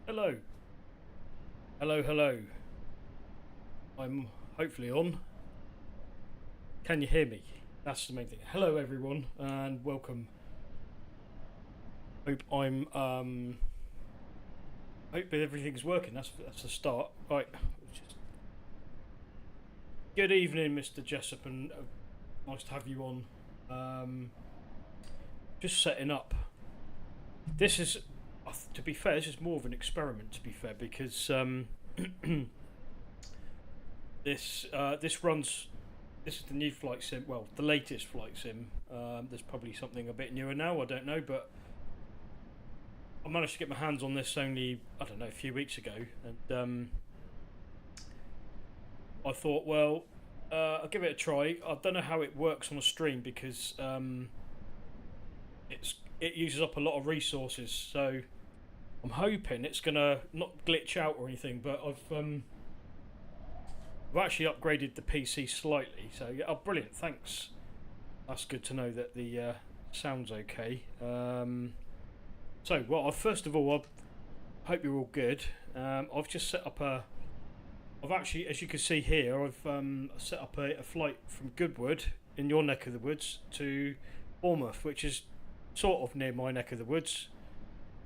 Hello. Hello, hello. I'm hopefully on. Can you hear me? That's the main thing. Hello everyone and welcome. Hope everything's working. That's the start. Right. Good evening, Mr. Jessup, and nice to have you on. Just setting up. This is, to be fair, this is more of an experiment. To be fair, because this runs. This is the new flight sim. Well, the latest flight sim. There's probably something a bit newer now. I don't know, but I managed to get my hands on this only, I don't know, a few weeks ago, and I thought, well, I'll give it a try. I don't know how it works on a stream because it uses up a lot of resources, so I'm hoping it's gonna not glitch out or anything. But I've actually upgraded the PC slightly, so yeah, oh brilliant, thanks. That's good to know that the sound's okay. So, well, first of all, I hope you're all good. I've just set up I've actually, as you can see here, I've set up a flight from Goodwood in your neck of the woods to Bournemouth, which is sort of near my neck of the woods.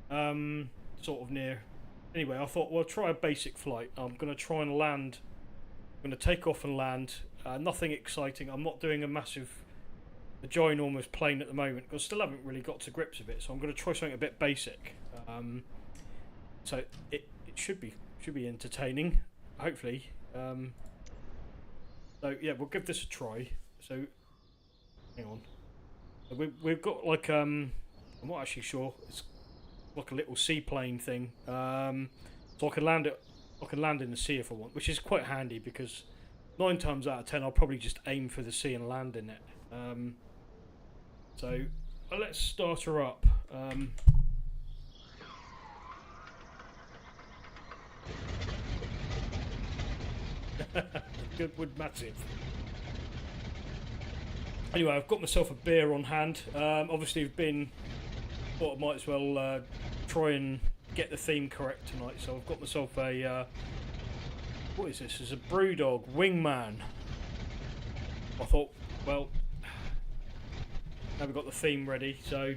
Sort of near. Anyway, I thought, well, try a basic flight. I'm going to try and land. I'm going to take off and land. Nothing exciting. I'm not doing a ginormous plane at the moment because I still haven't really got to grips with it. So I'm going to try something a bit basic. So it should be entertaining, hopefully. So yeah, we'll give this a try. So hang on. We've got like I'm not actually sure. It's like a little seaplane thing. So I can land it. I can land in the sea if I want, which is quite handy because 9 times out of 10 I'll probably just aim for the sea and land in it. So let's start her up. Goodwood Massive. Anyway, I've got myself a beer on hand. Obviously, thought I might as well try and get the theme correct tonight. So I've got myself a what is this? It's a Brewdog Wingman. I thought, well, now we've got the theme ready, so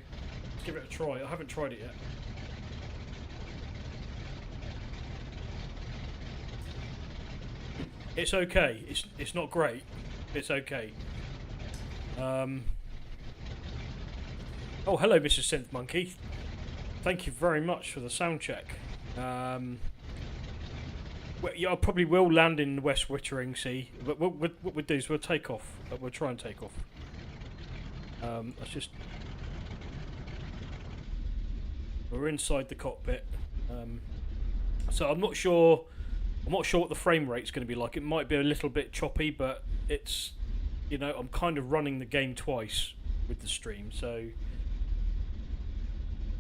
let's give it a try. I haven't tried it yet. It's okay. It's not great. It's okay. Oh, hello, Mr. Synth Monkey. Thank you very much for the sound check. Well, yeah, I probably will land in the West Wittering Sea, but what we'll do is we'll take off. We'll try and take off. Let's just. We're inside the cockpit, so I'm not sure. I'm not sure what the frame rate's going to be like. It might be a little bit choppy, but it's, you know, I'm kind of running the game twice with the stream, so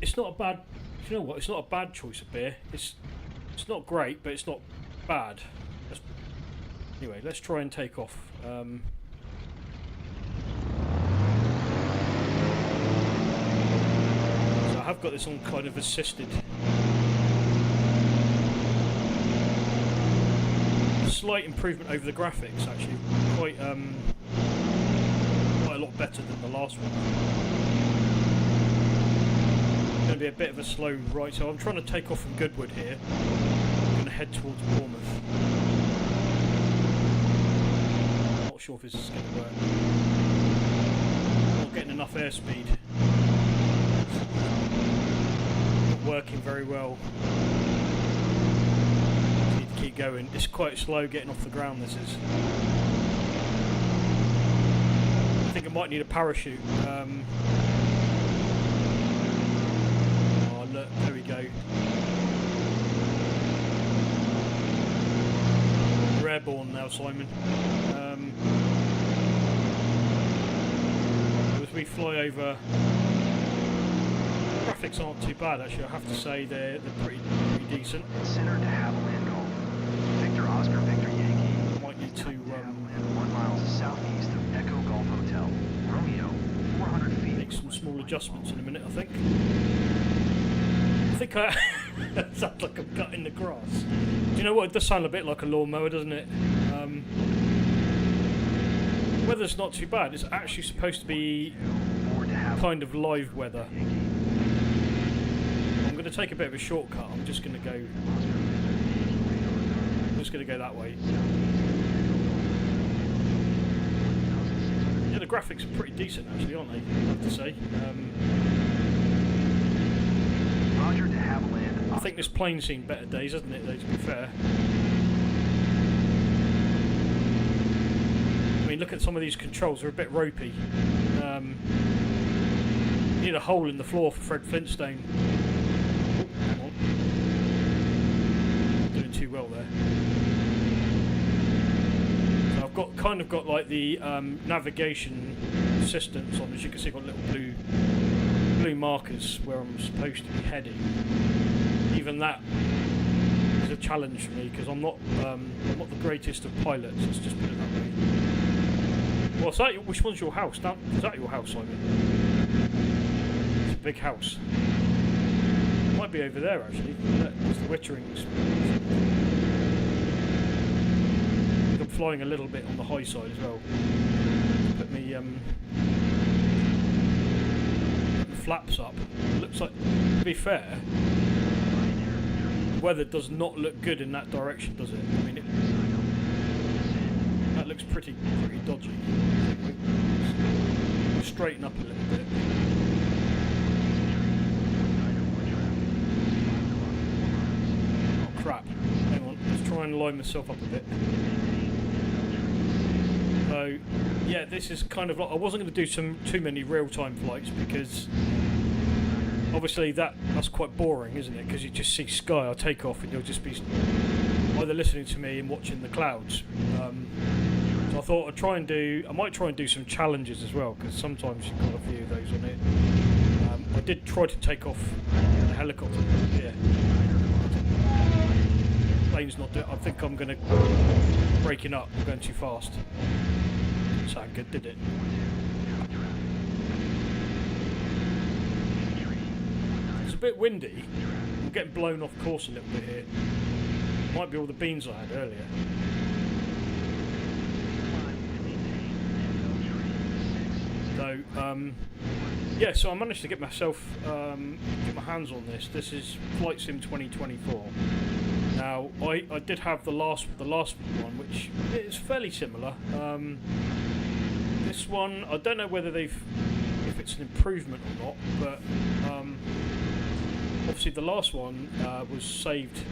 it's not a bad. You know what? It's not a bad choice of beer. It's not great, but it's not bad. Anyway, let's try and take off. So I have got this on kind of assisted. Slight improvement over the graphics, actually. Quite a lot better than the last one. It's going to be a bit of a slow ride, so I'm trying to take off from Goodwood here. I'm going to head towards Bournemouth. Not sure if this is going to work. Not getting enough airspeed. Not working very well. Keep going. It's quite slow getting off the ground, this is. I think I might need a parachute. Oh look, there we go. We're airborne now, Simon. As we fly over, graphics aren't too bad actually, I have to say they're pretty decent. Consider de Havilland Golf. Victor Oscar Victor Yankee. Might need to 1 miles southeast of Echo Golf Hotel. Romeo, 400 feet. make some small adjustments in a minute, I think. I sounds like I'm grass. Do you know what? It does sound a bit like a lawnmower, doesn't it? Weather's not too bad. It's actually supposed to be kind of live weather. I'm going to take a bit of a shortcut. I'm just going to go that way. Yeah, the graphics are pretty decent actually, aren't they? I have to say. Roger to Haviland. I think this plane's seen better days, hasn't it, though, to be fair. I mean, look at some of these controls, they're a bit ropey. Need a hole in the floor for Fred Flintstone. Oh, hang on. Not doing too well there. So I've kind of got like the navigation assistance on. As you can see, I've got little blue markers where I'm supposed to be heading. Even that is a challenge for me because I'm not the greatest of pilots. Let's just put it that way. Well, is that which one's your house? Is that your house, Simon? It's a big house. It might be over there actually. It's the Witterings. I'm flying a little bit on the high side as well. Put me flaps up. It looks like, to be fair, the weather does not look good in that direction, does it? I mean, that looks pretty dodgy. Straighten up a little bit. Oh crap! Hang on, let's try and line myself up a bit. So, yeah, this is kind of like, I wasn't going to do too many real-time flights because obviously that's quite boring, isn't it? Because you just see sky, I take off and you'll just be either listening to me and watching the clouds. So I thought I might try and do some challenges as well, because sometimes you've got a few of those on it. I did try to take off in a helicopter. Yeah. Plane's not doing. I think I'm going to breaking up. I'm going too fast. Didn't sound good, did it? It's a bit windy. I'm getting blown off course a little bit here. Might be all the beans I had earlier. So, yeah, so I managed to get myself, get my hands on this. This is Flight Sim 2024. Now, I did have the last one, which is fairly similar. This one, I don't know whether if it's an improvement or not, but obviously the last one was saved.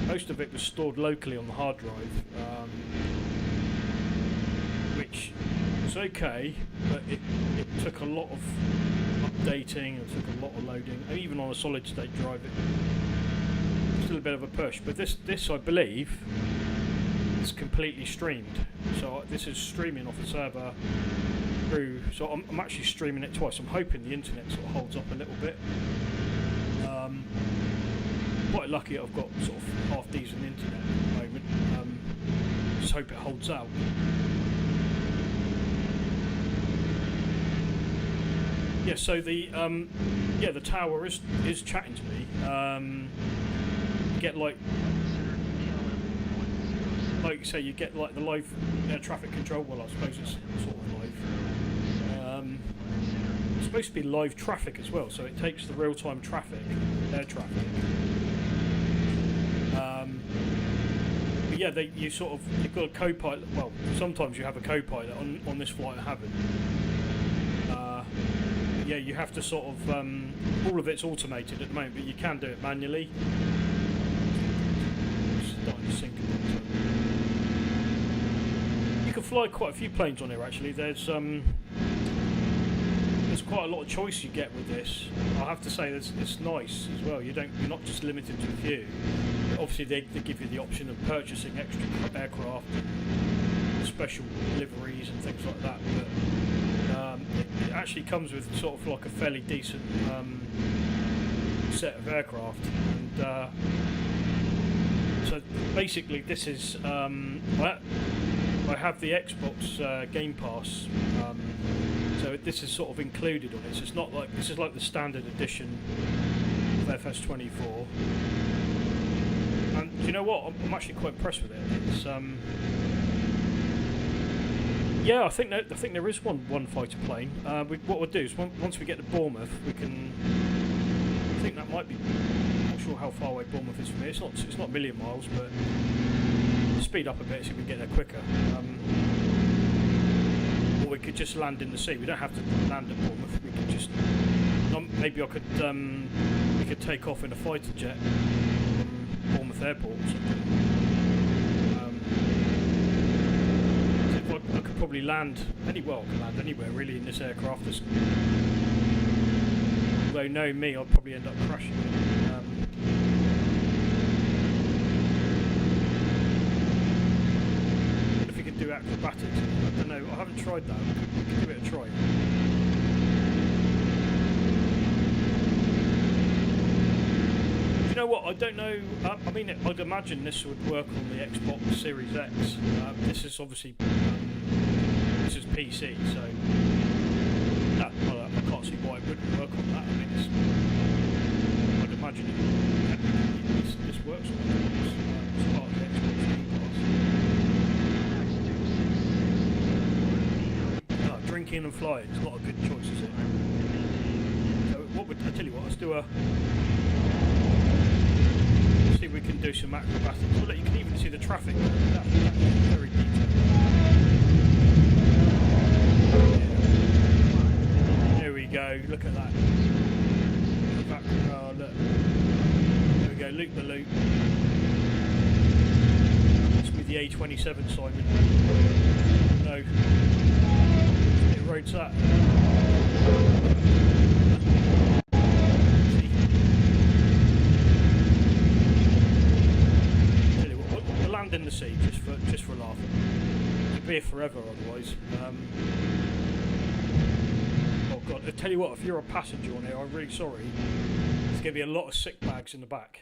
Most of it was stored locally on the hard drive, which was okay, but it took a lot of updating, it took a lot of loading, and even on a solid state drive it was still a bit of a push. But this I believe is completely streamed, so this is streaming off the server through, so I'm actually streaming it twice. I'm hoping the internet sort of holds up a little bit. Quite lucky I've got sort of half decent internet at the moment. Just hope it holds out. Yeah, so the tower is chatting to me. You get like you say, you get like the live traffic control. Well, I suppose it's sort of live. It's supposed to be live traffic as well, so it takes the real-time traffic, air traffic. But yeah, you've got a co-pilot. Well, sometimes you have a co-pilot. On this flight, I haven't. Yeah, you have to sort of, all of it's automated at the moment, but you can do it manually. It's starting to sink a bit. You can fly quite a few planes on here actually. There's quite a lot of choice you get with this. I have to say it's nice as well. You're not just limited to a few. Obviously they give you the option of purchasing extra aircraft, and special liveries and things like that, but it actually comes with sort of like a fairly decent set of aircraft. And so basically this is I have the Xbox Game Pass, so this is sort of included on it. So it's not like, this is like the standard edition of FS24. And know what? I'm actually quite impressed with it. It's yeah, I think there is one fighter plane. What we'll do is once we get to Bournemouth, we can. I think that might be. I'm not sure how far away Bournemouth is from here. It's not a million miles, but speed up a bit so we can get there quicker. Or we could just land in the sea. We don't have to land at Bournemouth. We could just. Maybe I could. We could take off in a fighter jet from Bournemouth Airport or something. I could probably land anywhere really in this aircraft. Although knowing me, I'd probably end up crashing. What if you could do acrobatics? I don't know. I haven't tried that. We could give it a try. You know what? I don't know. I mean, I'd imagine this would work on the Xbox Series X. This is obviously this is PC, so I can't see why it wouldn't work on that. I mean, I'd imagine this works on Xbox. It's part of the Xbox Game Pass. Drinking and flying is not a good choice, is it? So I tell you what, let's do a. See if we can do some acrobatics. Well, you can even see the traffic. That's very detailed. There we go. Look at that. Oh, look. There we go. Loop the loop. It's with the A27, Simon. No. It roads that. In the sea just for a laugh. It'd be here forever otherwise. Oh god, I tell you what, if you're a passenger on here, I'm really sorry. There's going to be a lot of sick bags in the back.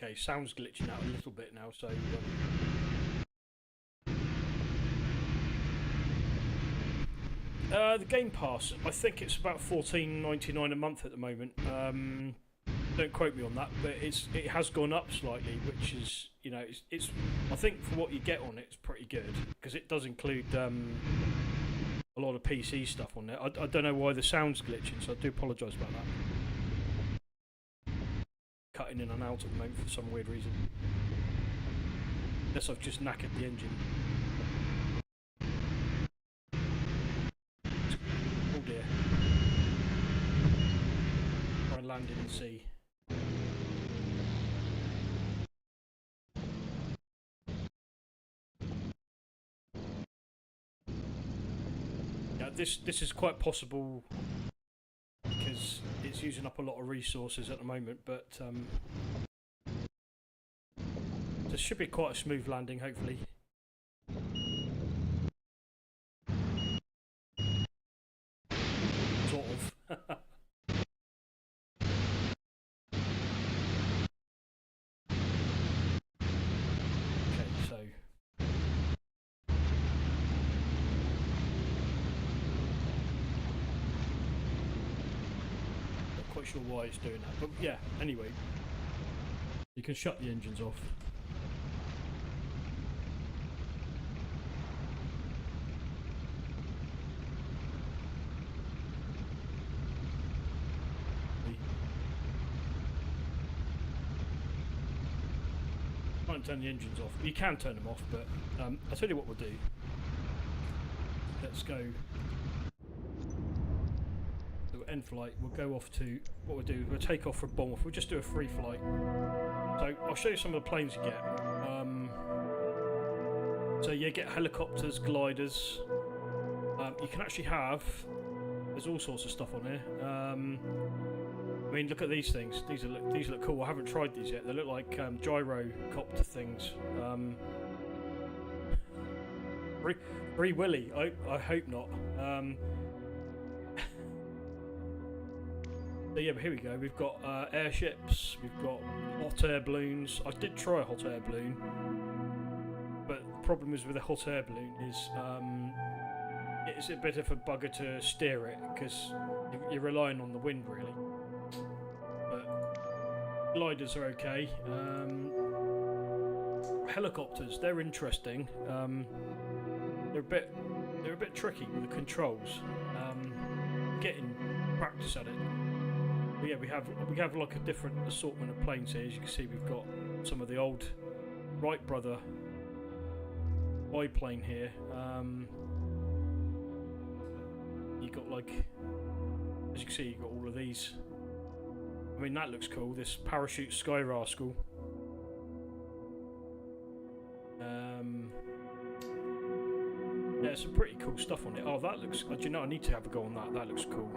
Okay, sound's glitching out a little bit now, so the Game Pass, I think it's about $14.99 a month at the moment. Don't quote me on that, but it has gone up slightly, which is, you know, it's I think for what you get on it, it's pretty good because it does include a lot of PC stuff on there. I don't know why the sound's glitching, so I do apologise about that. Cutting in and out at the moment for some weird reason. Unless I've just knackered the engine. Oh dear. Try and land in the sea. Yeah, this is quite possible because it's using up a lot of resources at the moment, but this should be quite a smooth landing, hopefully. Sort of. Okay, so not quite sure why it's doing that, but yeah, anyway, you can shut the engines off. Can't turn the engines off. You can turn them off, but I'll tell you what we'll do. Let's go. So we'll end flight. We'll go off to what we'll do. We'll take off from Bournemouth. We'll just do a free flight. So I'll show you some of the planes you get. So you get helicopters, gliders. You can actually have. There's all sorts of stuff on here. I mean, look at these things. These look cool. I haven't tried these yet. They look like gyrocopter things. Free Willy. I hope not. So yeah, but here we go. We've got airships. We've got hot air balloons. I did try a hot air balloon, but the problem is with a hot air balloon is it's a bit of a bugger to steer it because you're relying on the wind really. But gliders are okay. Helicopters, they're interesting. They're a bit tricky with the controls. Getting practice at it. But yeah, we have like a different assortment of planes here. As you can see, we've got some of the old Wright brother biplane here. You got like, as you can see, you got all of these. I mean, that looks cool. This parachute sky rascal. Yeah, some pretty cool stuff on it. Oh, that looks. Do you know? I need to have a go on that. That looks cool.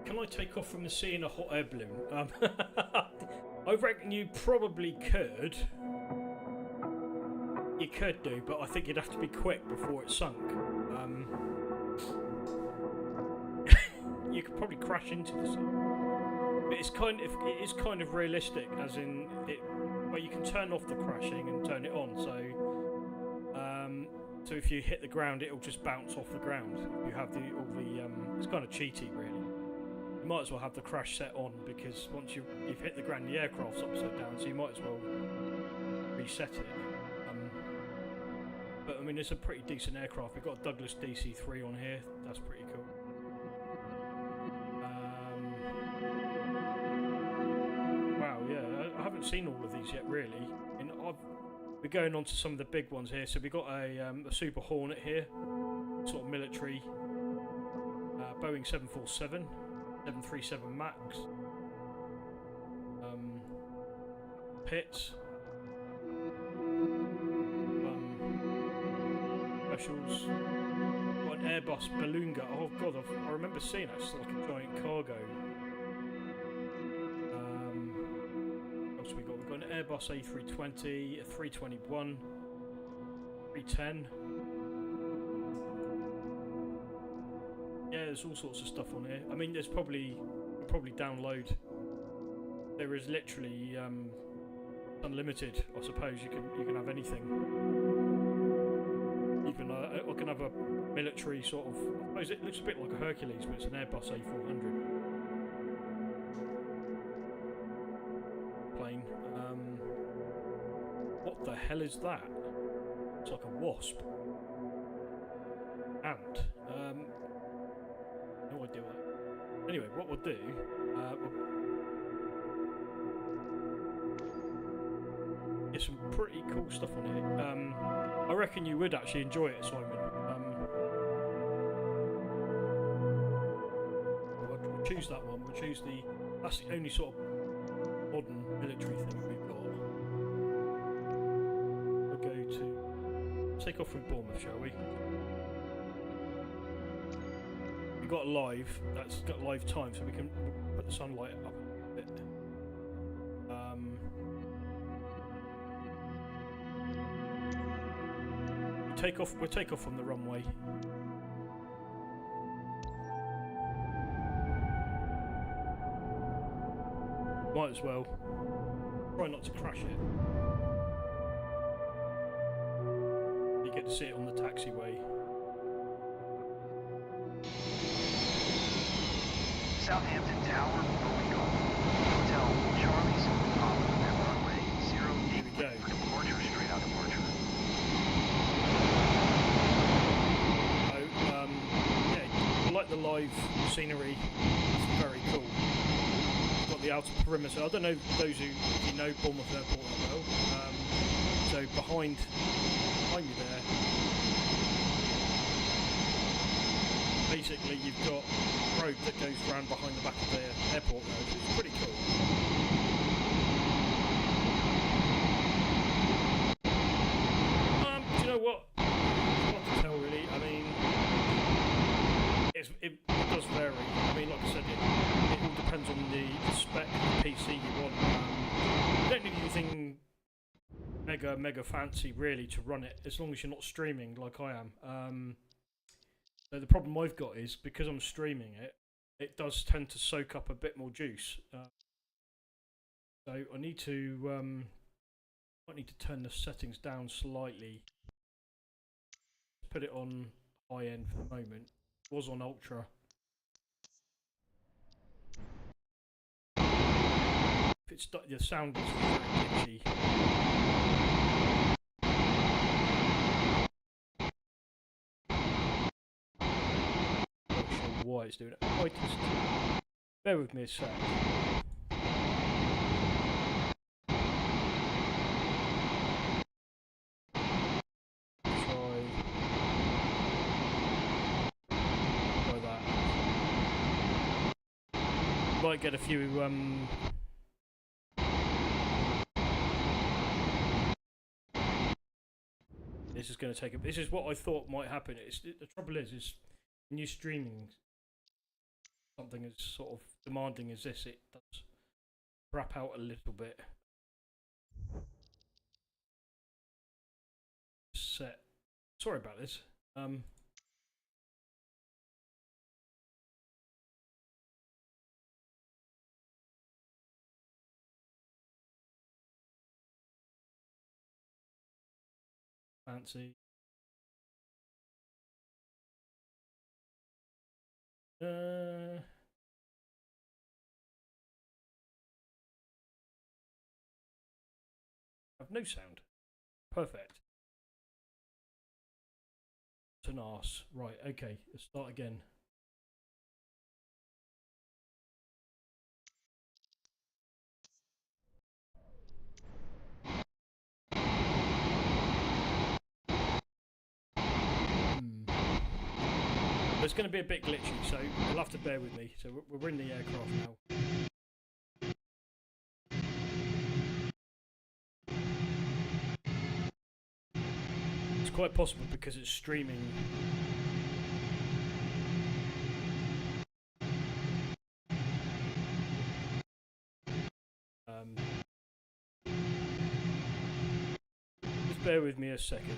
Can I take off from the sea in a hot air balloon? I reckon you probably could. You could do, but I think you'd have to be quick before it sunk. You could probably crash into the sea. But it is kind of realistic, as in it. Well, you can turn off the crashing and turn it on. So if you hit the ground, it'll just bounce off the ground. You have it's kind of cheaty, really. You might as well have the crash set on, because once you've hit the ground, the aircraft's upside down, so you might as well reset it. But I mean, it's a pretty decent aircraft. We've got a Douglas DC-3 on here. That's pretty cool. Wow, yeah, I haven't seen all of these yet, really. And we're going on to some of the big ones here. So we've got a Super Hornet here, sort of military. Boeing 747, 737 Max. Pitts. Specials. Got an Airbus Beluga. Oh god, I remember seeing that. It's like a giant cargo. What else we got? We've got an Airbus A320, a 321, 310. Yeah, there's all sorts of stuff on here. I mean, you'll probably download. There is literally unlimited. I suppose you can have anything. Even I can have a military sort of. I suppose it looks a bit like a Hercules, but it's an Airbus A400 plane. What the hell is that? It's like a wasp. Ant. No idea what. Anyway, what we'll do. There's some pretty cool stuff on here. I reckon you would actually enjoy it, Simon. We'll choose that one. We'll choose that's the only sort of modern military thing we've got. We'll go to take off from Bournemouth, shall we? We've got live. That's got live time, so we can put the sunlight up a bit. We'll take off from the runway. Might as well. Try not to crash it. You get to see it on the taxiway. Southampton Tower, Romeo. Hotel Charlie's on runway 08 for departure, straight out departure. I like the live scenery. It's very cool. We've got the outer perimeter. I don't know those if you know Bournemouth Airport that well. So behind me there, basically you've got a road that goes around behind the back of the airport road. It's pretty cool. Do you know what? It's hard to tell really. I mean, it does vary. I mean, like I said, it all depends on the spec of the PC you want. You don't need anything mega fancy really to run it, as long as you're not streaming like I am. So the problem I've got is, because I'm streaming it does tend to soak up a bit more juice. So I need to might need to turn the settings down slightly. Put it on high end for the moment. It was on ultra. If it's the sound is very pitchy. Not sure why it's doing it. I just bear with me a sec. Try that. Might get a few this is going to take a. This is what I thought might happen. The trouble is when you're streaming something as sort of demanding as this, it does wrap out a little bit. Set. Sorry about this. Fancy. Have no sound. Perfect. It's an arse. Right, okay, let's start again. It's going to be a bit glitchy, so you'll have to bear with me. So we're in the aircraft now. It's quite possible because it's streaming. Just bear with me a second.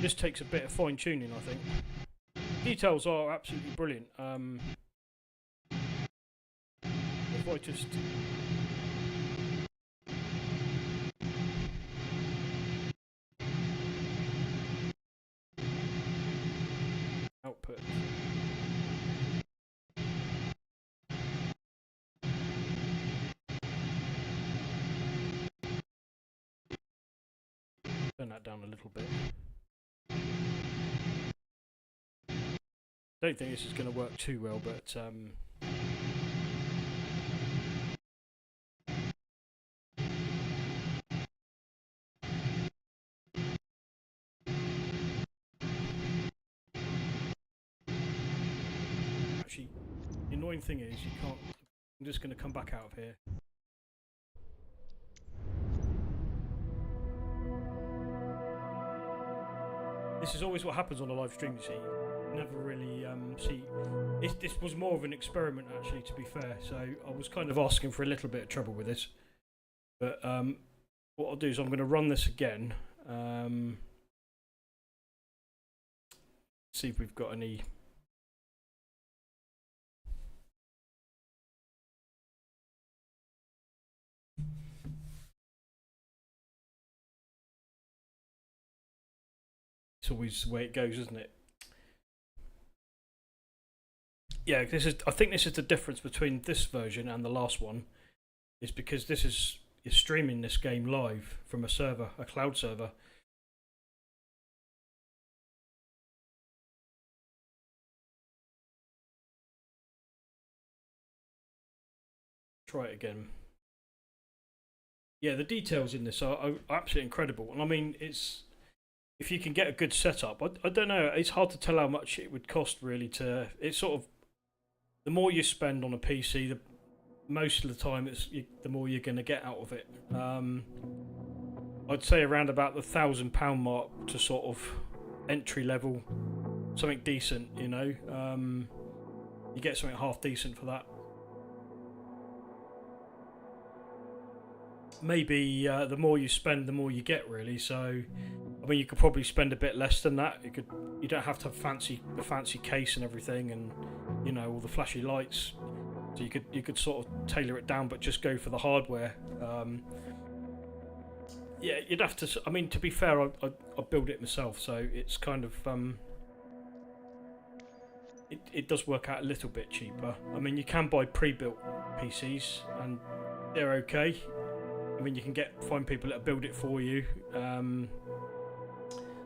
This takes a bit of fine tuning, I think. Details are absolutely brilliant. If I just output. Turn that down a little bit. Don't think this is going to work too well, but actually, the annoying thing is you can't. I'm just going to come back out of here. This is always what happens on a live stream, you see. Never really see. This was more of an experiment, actually, to be fair. So I was kind of asking for a little bit of trouble with this. But what I'll do is I'm going to run this again. See if we've got any. It's always the way it goes, isn't it? Yeah, this is. I think this is the difference between this version and the last one, is because this is you're streaming this game live from a server, a cloud server. Try it again. Yeah, the details in this are absolutely incredible, and I mean, it's if you can get a good setup. I don't know. It's hard to tell how much it would cost really to. It's sort of the more you spend on a PC, the most of the time the more you're going to get out of it. I'd say around about the £1,000 mark to sort of entry level, something decent, you know. You get something half decent for that. Maybe the more you spend, the more you get, really. So, I mean, you could probably spend a bit less than that. You don't have to have the fancy case and everything, and you know, all the flashy lights. So you could sort of tailor it down, but just go for the hardware. Yeah, you'd have to. I mean, to be fair, I build it myself, so it's kind of it does work out a little bit cheaper. I mean, you can buy pre-built PCs, and they're okay. I mean, you can find people that build it for you.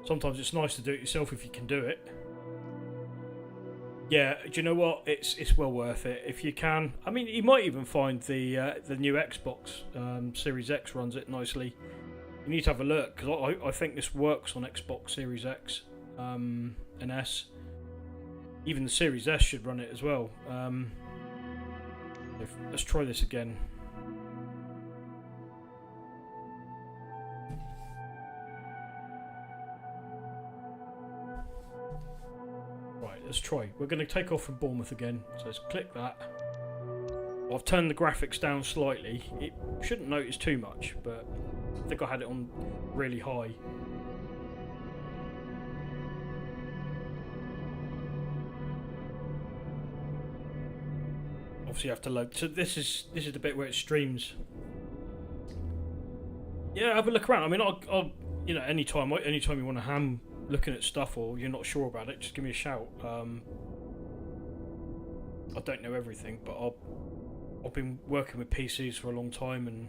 Sometimes it's nice to do it yourself if you can do it. Yeah, do you know what? It's well worth it if you can. I mean, you might even find the new Xbox Series X runs it nicely. You need to have a look, because I think this works on Xbox Series X and S. Even the Series S should run it as well. Let's try this again. Right, let's try. We're going to take off from Bournemouth again. So let's click that. I've turned the graphics down slightly. It shouldn't notice too much, but I think I had it on really high. Obviously, you have to load. So this is the bit where it streams. Yeah, have a look around. I mean, I'll you know, anytime you want to ham looking at stuff or you're not sure about it, just give me a shout. I don't know everything, but I've been working with PCs for a long time and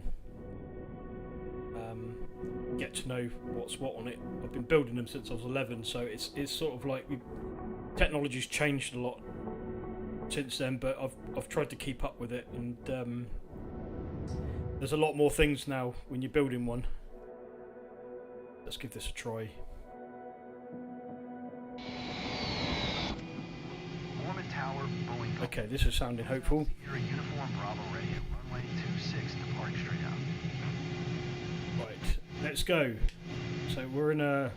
get to know what's what on it. I've been building them since I was 11, so it's sort of like technology's changed a lot since then, but I've tried to keep up with it, and there's a lot more things now when you're building one. Let's give this a try. Okay, this is sounding hopeful. Uniform Bravo ready at runway 26, departing straight out. Right, let's go. So we're in that.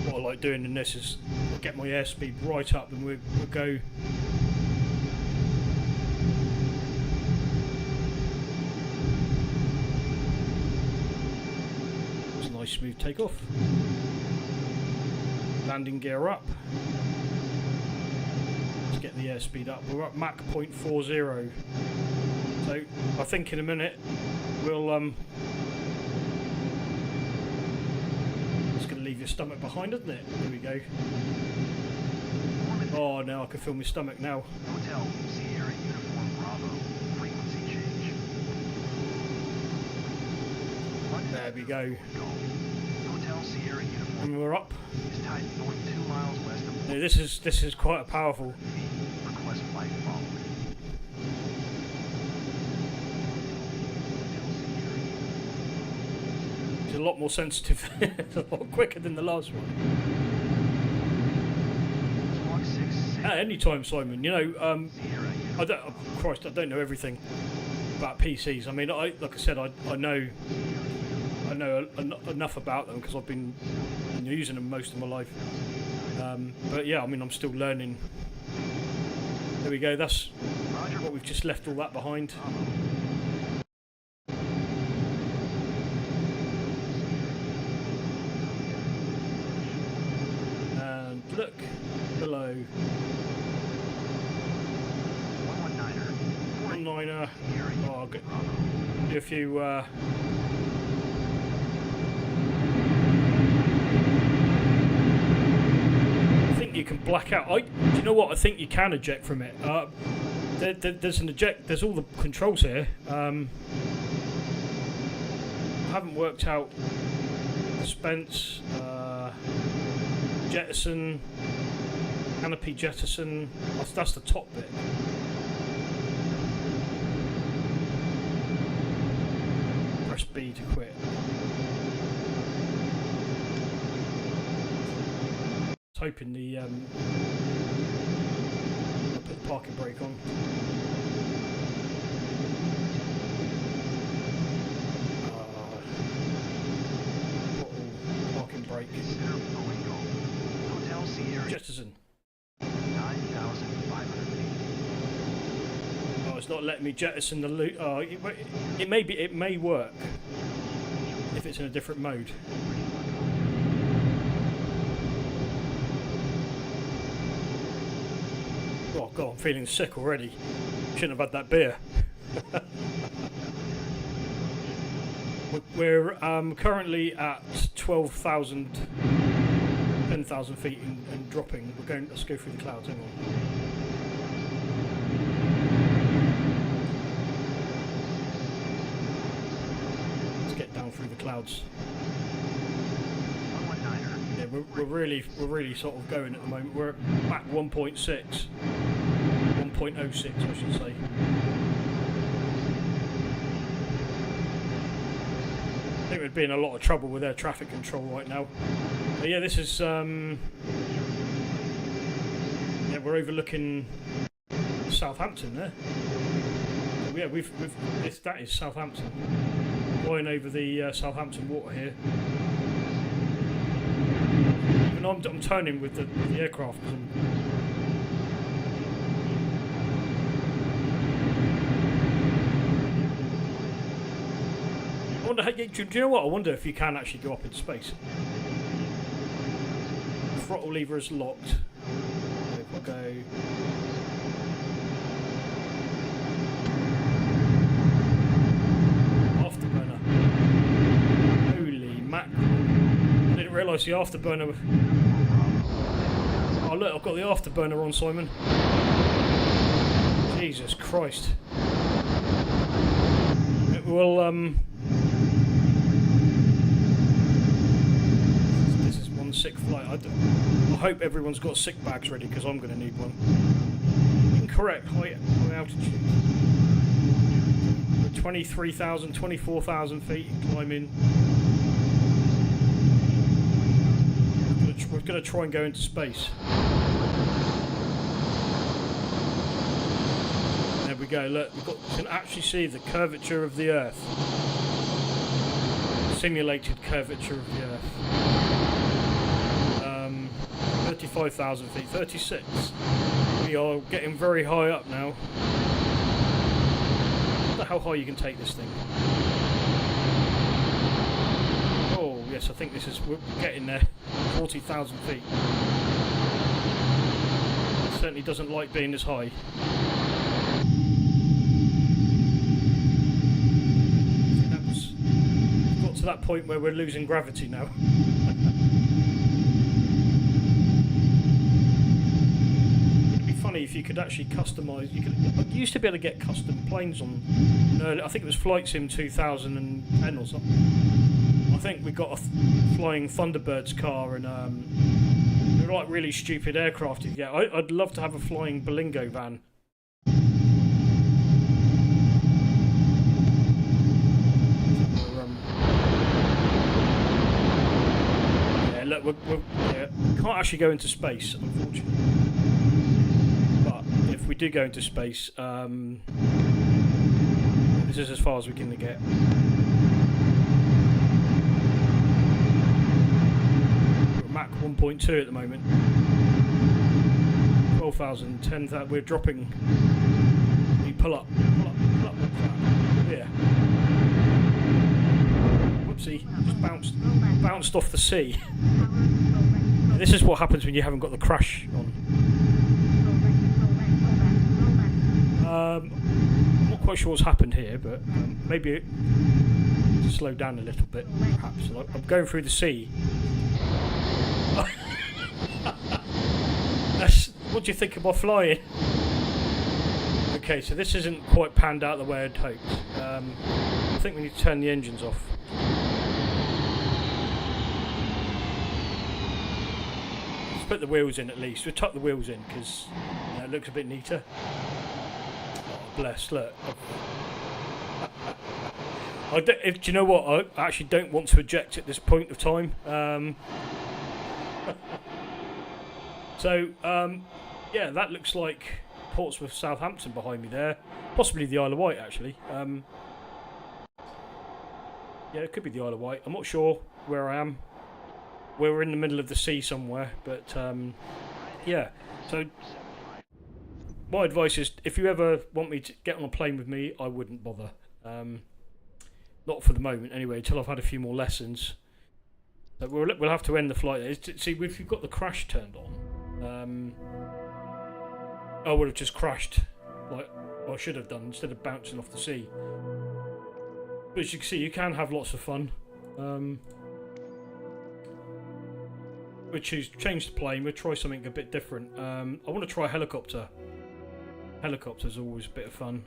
What I like doing in this is I'll get my airspeed right up, and we'll go. It's a nice smooth takeoff. Landing gear up. Let's get the airspeed up. We're at Mach 0.40. So I think in a minute we'll it's going to leave your stomach behind, isn't it? There we go. Oh, now I can feel my stomach now. Hotel Sierra Uniform Bravo, frequency change. There we go. Hotel Sierra Uniform. And we're up. Is tight going 2 miles west of. Yeah, this is quite a powerful. Request flight following. It's a lot more sensitive. It's a lot quicker than the last one. Anytime, Simon. You know, I don't know everything about PCs. I mean, like I said, I know enough about them because I've been using them most of my life. But yeah, I mean, I'm still learning. There we go. That's what we've just left all that behind. And look below. 119er. Oh, I'll do a few. I think you can black out. Do you know what? I think you can eject from it. There's an eject. There's all the controls here. I haven't worked out dispense, jettison, canopy jettison. That's the top bit. Press B to quit. I was hoping the parking brake on. Parking brake. Consider going home. Hotel C area. Jettison. 9,500 feet. Oh, it's not letting me jettison the loot. Oh, it may work if it's in a different mode. Oh god, I'm feeling sick already. Shouldn't have had that beer. We're currently at 12,000, 10,000 feet and dropping. Let's go through the clouds. Hang on. Let's get down through the clouds. 119er. Yeah, we're really sort of going at the moment. We're at Mach 1.6, 1.06, I should say. I think we'd be in a lot of trouble with air traffic control right now. But yeah, this is yeah, we're overlooking Southampton there. So yeah, that is Southampton. Flying over the Southampton water here. Even I'm turning with the aircraft because I wonder, do you know what? I wonder if you can actually go up into space. The throttle lever is locked. So if I go... Afterburner. Holy mackerel. I didn't realise the afterburner... Oh look, I've got the afterburner on, Simon. Jesus Christ. It will, This is one sick flight. I hope everyone's got sick bags ready because I'm going to need one. Incorrect high altitude. 23,000, 24,000 feet climbing. We're going to try and go into space. There we go. Look, we can actually see the curvature of the Earth. Simulated curvature of the Earth. 35,000 feet, 36. We are getting very high up now. I wonder how high you can take this thing. Oh yes, I think we're getting there. 40,000 feet. It certainly doesn't like being this high. Got to that point where we're losing gravity now. It'd be funny if you could actually customise. You used to be able to get custom planes on. I think it was Flight Sim 2010 or something. I think we got a flying Thunderbirds car and they're like really stupid aircraft. Yeah, I'd love to have a flying Berlingo van. Look, we can't actually go into space, unfortunately. But if we do go into space, this is as far as we can get. We're Mach 1.2 at the moment. 12,000, 10,000. We're dropping. We pull up. Yeah. Whoopsie, just bounced off the sea. This is what happens when you haven't got the crash on. I'm not quite sure what's happened here, but maybe slow down a little bit, perhaps. I'm going through the sea. What do you think of my flying? Okay, so this isn't quite panned out the way I'd hoped. I think we need to turn the engines off. Let's put the wheels in at least. We'll tuck the wheels in because it looks a bit neater. Oh, bless, look. Do you know what? I actually don't want to eject at this point of time. Yeah, that looks like Portsmouth, Southampton behind me there. Possibly the Isle of Wight, actually. Yeah, it could be the Isle of Wight. I'm not sure where I am. We're in the middle of the sea somewhere, but yeah. So my advice is, if you ever want me to get on a plane with me, I wouldn't bother. Not for the moment, anyway, until I've had a few more lessons. So we'll have to end the flight there. See, if you've got the crash turned on, I would have just crashed, like I should have done, instead of bouncing off the sea. But as you can see, you can have lots of fun. We'll change the plane. We'll try something a bit different. I want to try a helicopter. Helicopter's always a bit of fun.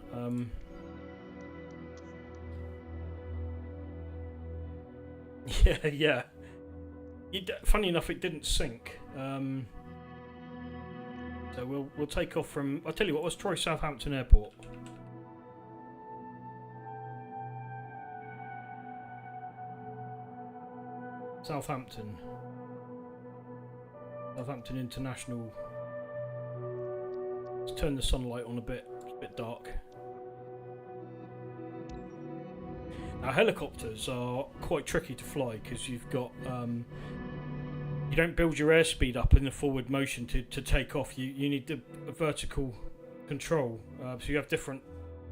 Yeah. Funny enough, it didn't sink. So we'll take off from. I'll tell you what. Let's try Southampton Airport. Southampton International. Let's turn the sunlight on a bit. It's a bit dark. Now, helicopters are quite tricky to fly because you've got you don't build your airspeed up in the forward motion to take off. You need a vertical control. So you have different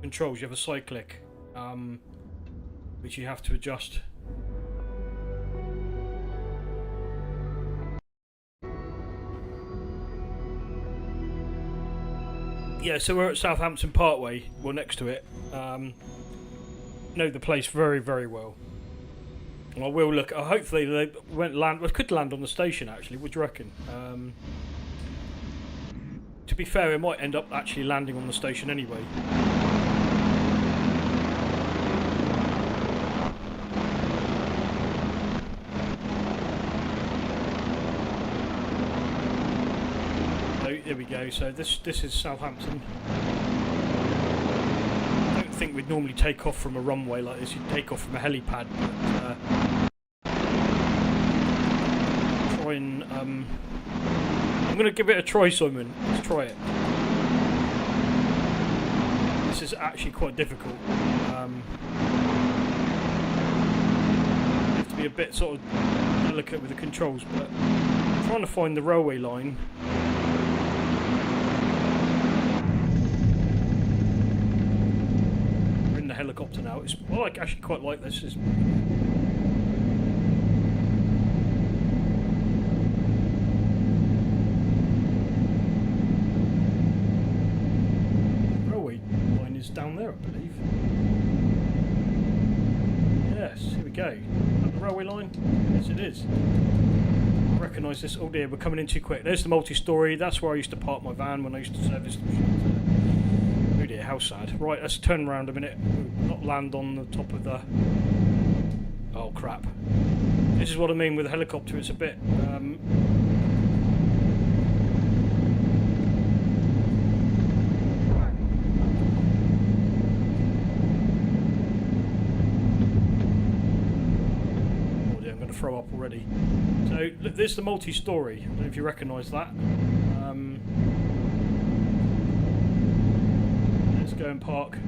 controls. You have a cyclic, which you have to adjust. Yeah, so we're at Southampton Parkway. We're next to it. Know the place very, very well. I will look. Hopefully they won't land. We could land on the station actually. What do you reckon? To be fair, it might end up actually landing on the station anyway. So there we go. So this is Southampton. I don't think we'd normally take off from a runway like this. You'd take off from a helipad. But, try and I'm going to give it a try, Simon. Let's try it. This is actually quite difficult. You have to be a bit sort of delicate with the controls, but I'm trying to find the railway line. We're in the helicopter now. I actually quite like this. Down there, I believe. Yes, here we go. The railway line? Yes, it is. I recognise this. Oh dear, we're coming in too quick. There's the multi-storey. That's where I used to park my van when I used to service the shop. Oh dear, how sad. Right, let's turn around a minute. Not land on the top of the... Oh crap. This is what I mean with a helicopter. It's a bit... throw up already. So look, there's the multi-storey. I don't know if you recognise that. Let's go and park. See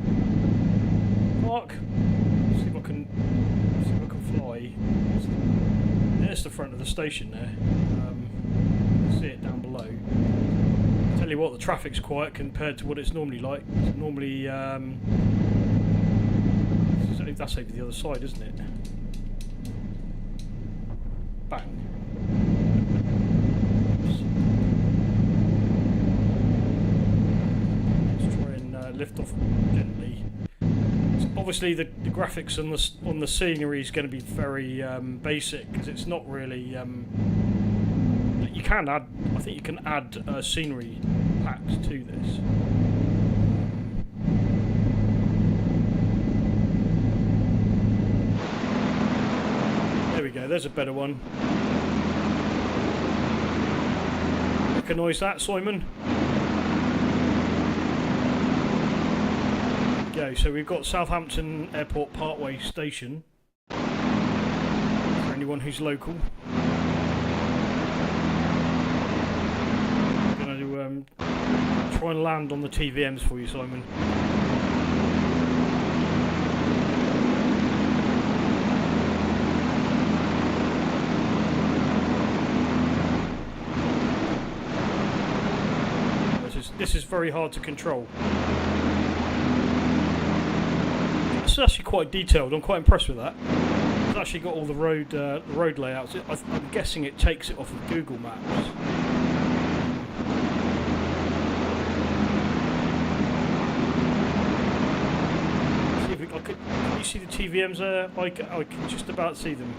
if I can fly. There's the front of the station there. See it down below. Tell you what, the traffic's quiet compared to what it's normally like. It's normally that's over the other side, isn't it? Bang. Let's try and lift off gently. So obviously the graphics on the scenery is going to be very basic because it's not really. You can add. I think you can add scenery packs to this. There we go, there's a better one. Recognise that, Simon? There we go, so we've got Southampton Airport Parkway Station. For anyone who's local. I'm going to try try and land on the TVMs for you, Simon. This is very hard to control. It's actually quite detailed. I'm quite impressed with that. It's actually got all the road layouts. I'm guessing it takes it off of Google Maps. See if can you see the TVMs there? I can just about see them.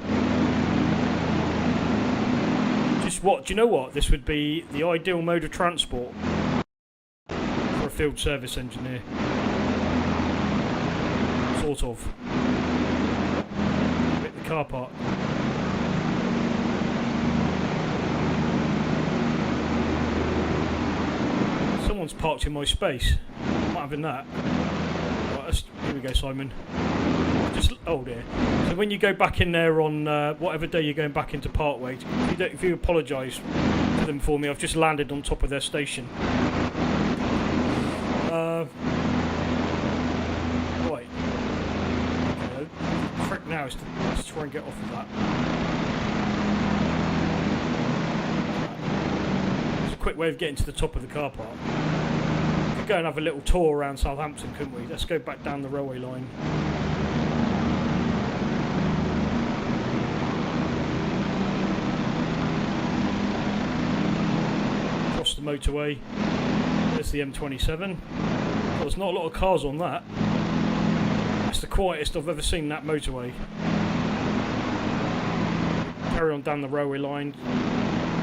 Just what? Do you know what? This would be the ideal mode of transport for a field service engineer. Sort of. Hit the car park. Someone's parked in my space. I'm not having that. Right, here we go, Simon. Oh dear. So when you go back in there on whatever day you're going back into Parkway, if you apologise to them for me, I've just landed on top of their station. Right. The trick now is to try and get off of that. It's a quick way of getting to the top of the car park. We could go and have a little tour around Southampton, couldn't we? Let's go back down the railway line. Across the motorway. There's the M27. Well, there's not a lot of cars on that. That's the quietest I've ever seen that motorway. Carry on down the railway line.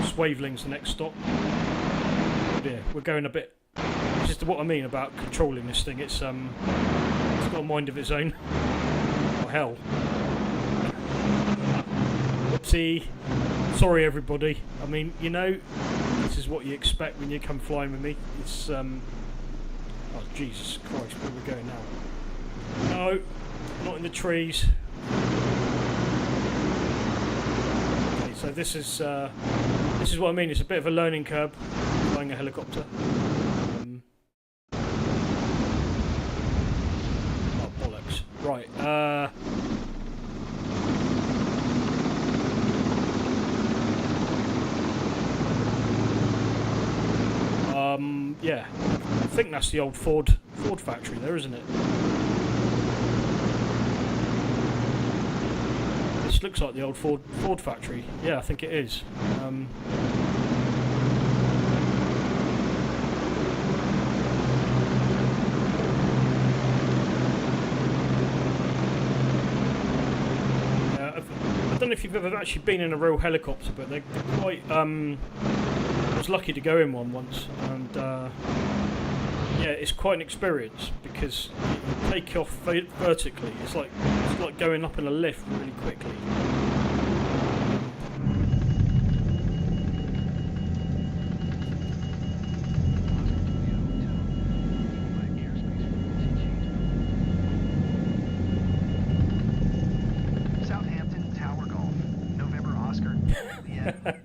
Swaveling's the next stop. Oh dear, we're going a bit. This is what I mean about controlling this thing. It's got a mind of its own. Oh hell. Whoopsie. Sorry everybody. I mean, you know, this is what you expect when you come flying with me. It's oh Jesus Christ, where are we going now? No, not in the trees. Okay, so this is what I mean. It's a bit of a learning curve flying a helicopter. Oh bollocks! Right. Yeah, I think that's the old Ford factory there, isn't it? This looks like the old Ford factory. Yeah, I think it is. I don't know if you've ever actually been in a real helicopter, but they're quite. I was lucky to go in one once, and yeah, it's quite an experience because you take off vertically. It's like going up in a lift really quickly. Southampton Tower Golf, November Oscar.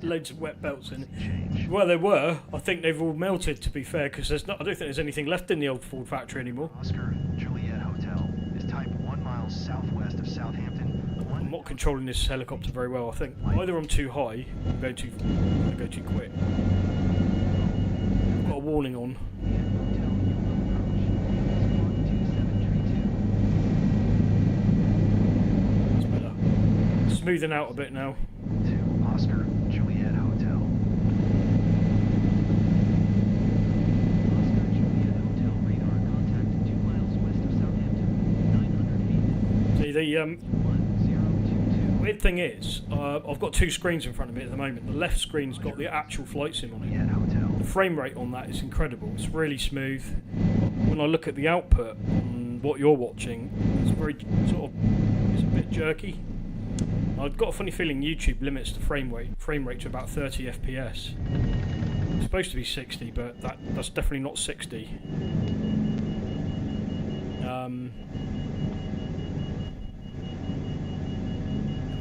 Loads of wet belts in it. Well, there were. I think they've all melted, to be fair, because I don't think there's anything left in the old Ford factory anymore. Oscar Juliet Hotel is type 1 mile southwest of Southampton. I'm not controlling this helicopter very well. I think either I'm too high, I'm going too quick. I've got a warning on. That's better. Smoothing out a bit now. To Oscar Juliet Hotel. Oscar Juliet Hotel radar contact 2 miles west of Southampton, 900 feet. See, the 1022. weird thing is, I've got two screens in front of me at the moment. The left screen's got the actual flight sim on it. Juliet Hotel. The frame rate on that is incredible. It's really smooth. When I look at the output on what you're watching, it's very it's a bit jerky. I've got a funny feeling YouTube limits the frame rate to about 30 FPS. It's supposed to be 60, but that's definitely not 60. I'm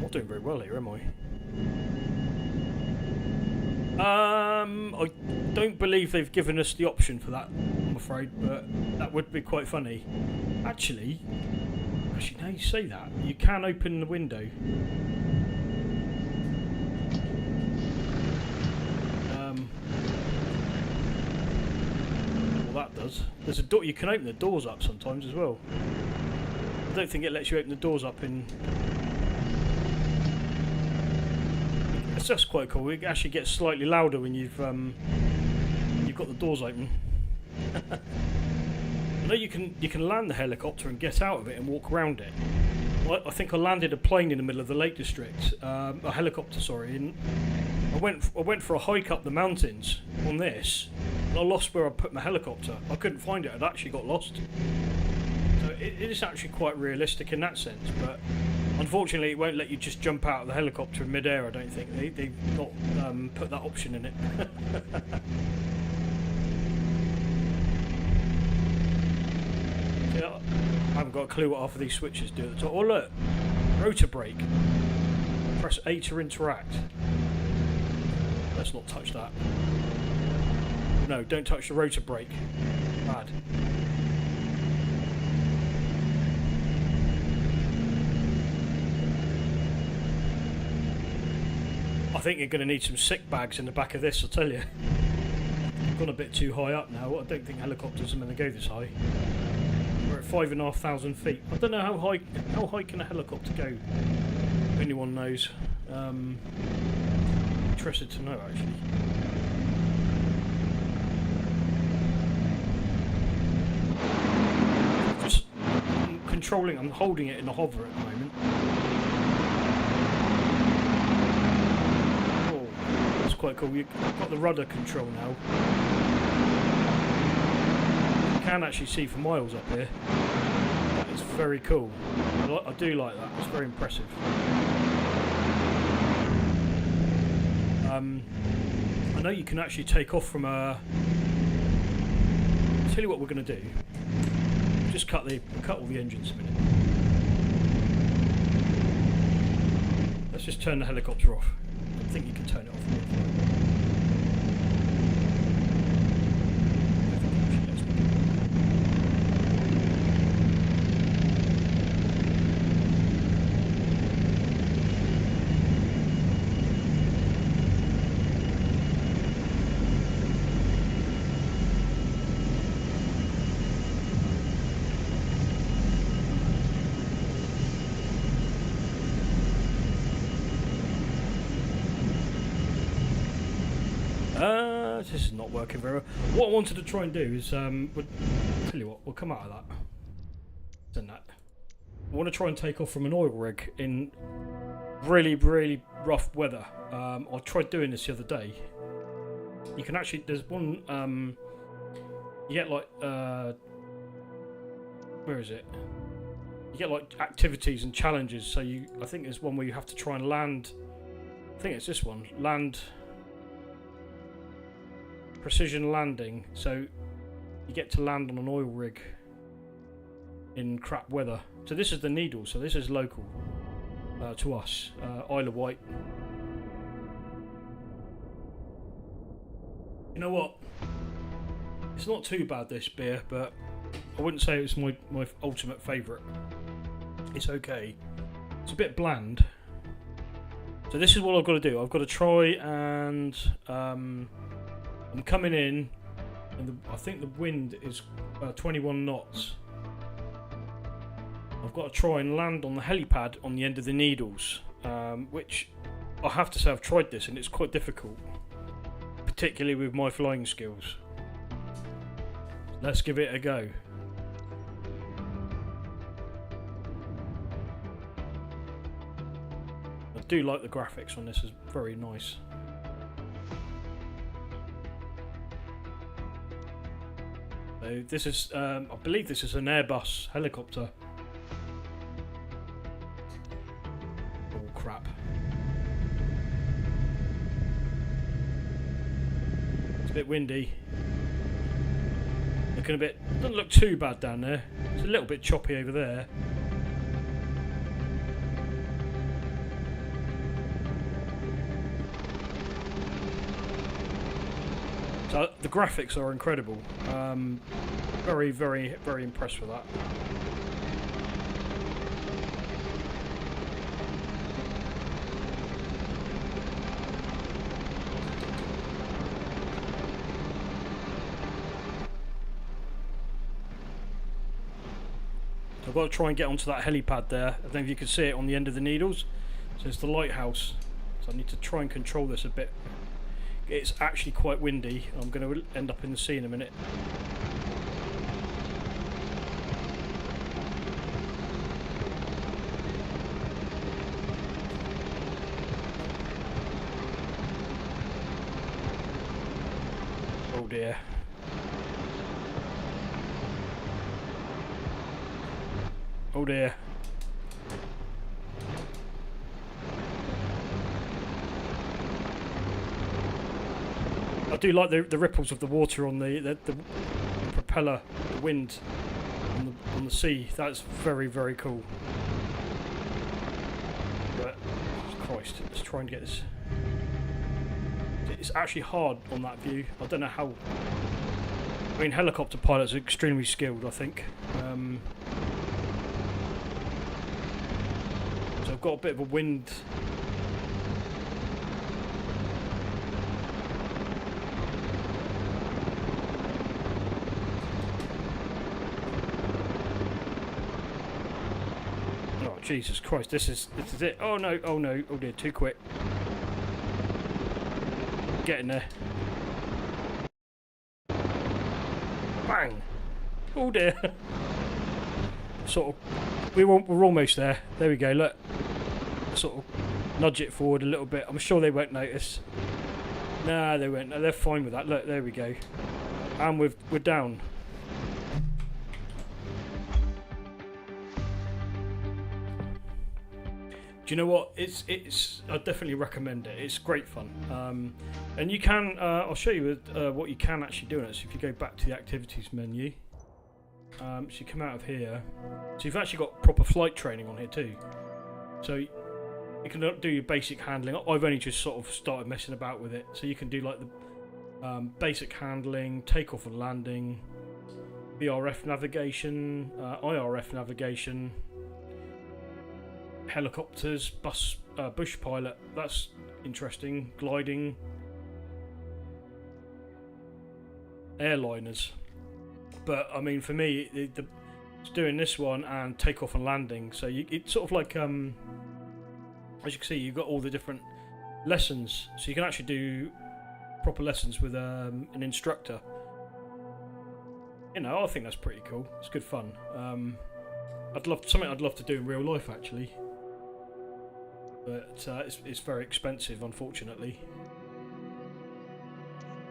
not doing very well here, am I? I don't believe they've given us the option for that I'm afraid, but that would be quite funny. Actually, now you say that, you can open the window. Well, that does. There's a door. You can open the doors up sometimes as well. I don't think it lets you open the doors up in. It's just quite cool. It actually gets slightly louder when you've got the doors open. I know you can land the helicopter and get out of it and walk around it. I think I landed a plane in the middle of the Lake District, a helicopter, sorry, and I went for a hike up the mountains on this, and I lost where I put my helicopter. I couldn't find it. I'd actually got lost. So it is actually quite realistic in that sense, but unfortunately it won't let you just jump out of the helicopter in mid-air. I don't think they've not put that option in it. Yeah, I haven't got a clue what half of these switches do at the top. Oh look, rotor brake. Press A to interact. Let's not touch that. No, don't touch the rotor brake. Bad. I think you're going to need some sick bags in the back of this, I'll tell you. I've gone a bit too high up now. I don't think helicopters are going to go this high. We're at 5,500 feet. I don't know how high can a helicopter go? If anyone knows. Interested to know actually. I'm holding it in a hover at the moment. Oh, that's quite cool. You've got the rudder control now. You can actually see for miles up here. That is very cool. I do like that. It's very impressive. I know you can actually take off from a... I'll tell you what we're going to do. Just cut all the engines a minute. Let's just turn the helicopter off. I think you can turn it off. This is not working very well. What I wanted to try and do is, tell you what, we'll come out of that. Send that. I want to try and take off from an oil rig in really, really rough weather. I tried doing this the other day. You can actually, there's one, you get like, where is it? You get like activities and challenges. So I think there's one where you have to try and land, I think it's this one, land... Precision landing, so you get to land on an oil rig in crap weather. So this is the Needle, so this is local to us, Isle of Wight. You know what? It's not too bad, this beer, but I wouldn't say it's my ultimate favourite. It's okay. It's a bit bland. So this is what I've got to do. I've got to try and... I'm coming in, and I think the wind is 21 knots. I've got to try and land on the helipad on the end of the Needles, which I have to say I've tried this and it's quite difficult, particularly with my flying skills. Let's give it a go. I do like the graphics on this, it's very nice. So this is, I believe this is an Airbus helicopter. Oh crap. It's a bit windy. Looking a bit, doesn't look too bad down there. It's a little bit choppy over there. So the graphics are incredible. Very, very, very impressed with that. I've got to try and get onto that helipad there. I don't know if you can see it on the end of the needles. So it's the lighthouse. So I need to try and control this a bit. It's actually quite windy. I'm going to end up in the sea in a minute. Oh dear. Oh dear. I do like the ripples of the water on the propeller, the wind on the sea. That's very, very cool. But Christ, let's try and get this. It's actually hard on that view. I don't know how. I mean, helicopter pilots are extremely skilled, I think. So I've got a bit of a wind. Oh Jesus Christ! This is it. Oh no! Oh no! Oh dear! Too quick. Get in there. Bang! Oh dear! Sort of. We're almost there. There we go. Look. Sort of nudge it forward a little bit. I'm sure they won't notice. Nah, they won't. No, they're fine with that. Look, there we go. And we're down. Do you know what? I definitely recommend it. It's great fun. And you can. I'll show you what you can actually do in it. So if you go back to the activities menu, so you come out of here. So you've actually got proper flight training on here too. So you can do your basic handling. I've only just sort of started messing about with it. So you can do like the basic handling, takeoff and landing, VRF navigation, IRF navigation, helicopters, bush pilot. That's interesting. Gliding, airliners. But I mean, for me, it's doing this one and takeoff and landing. So it's sort of like as you can see, you've got all the different lessons, so you can actually do proper lessons with an instructor. You know, I think that's pretty cool. It's good fun. I'd love to do in real life actually, but it's very expensive, unfortunately.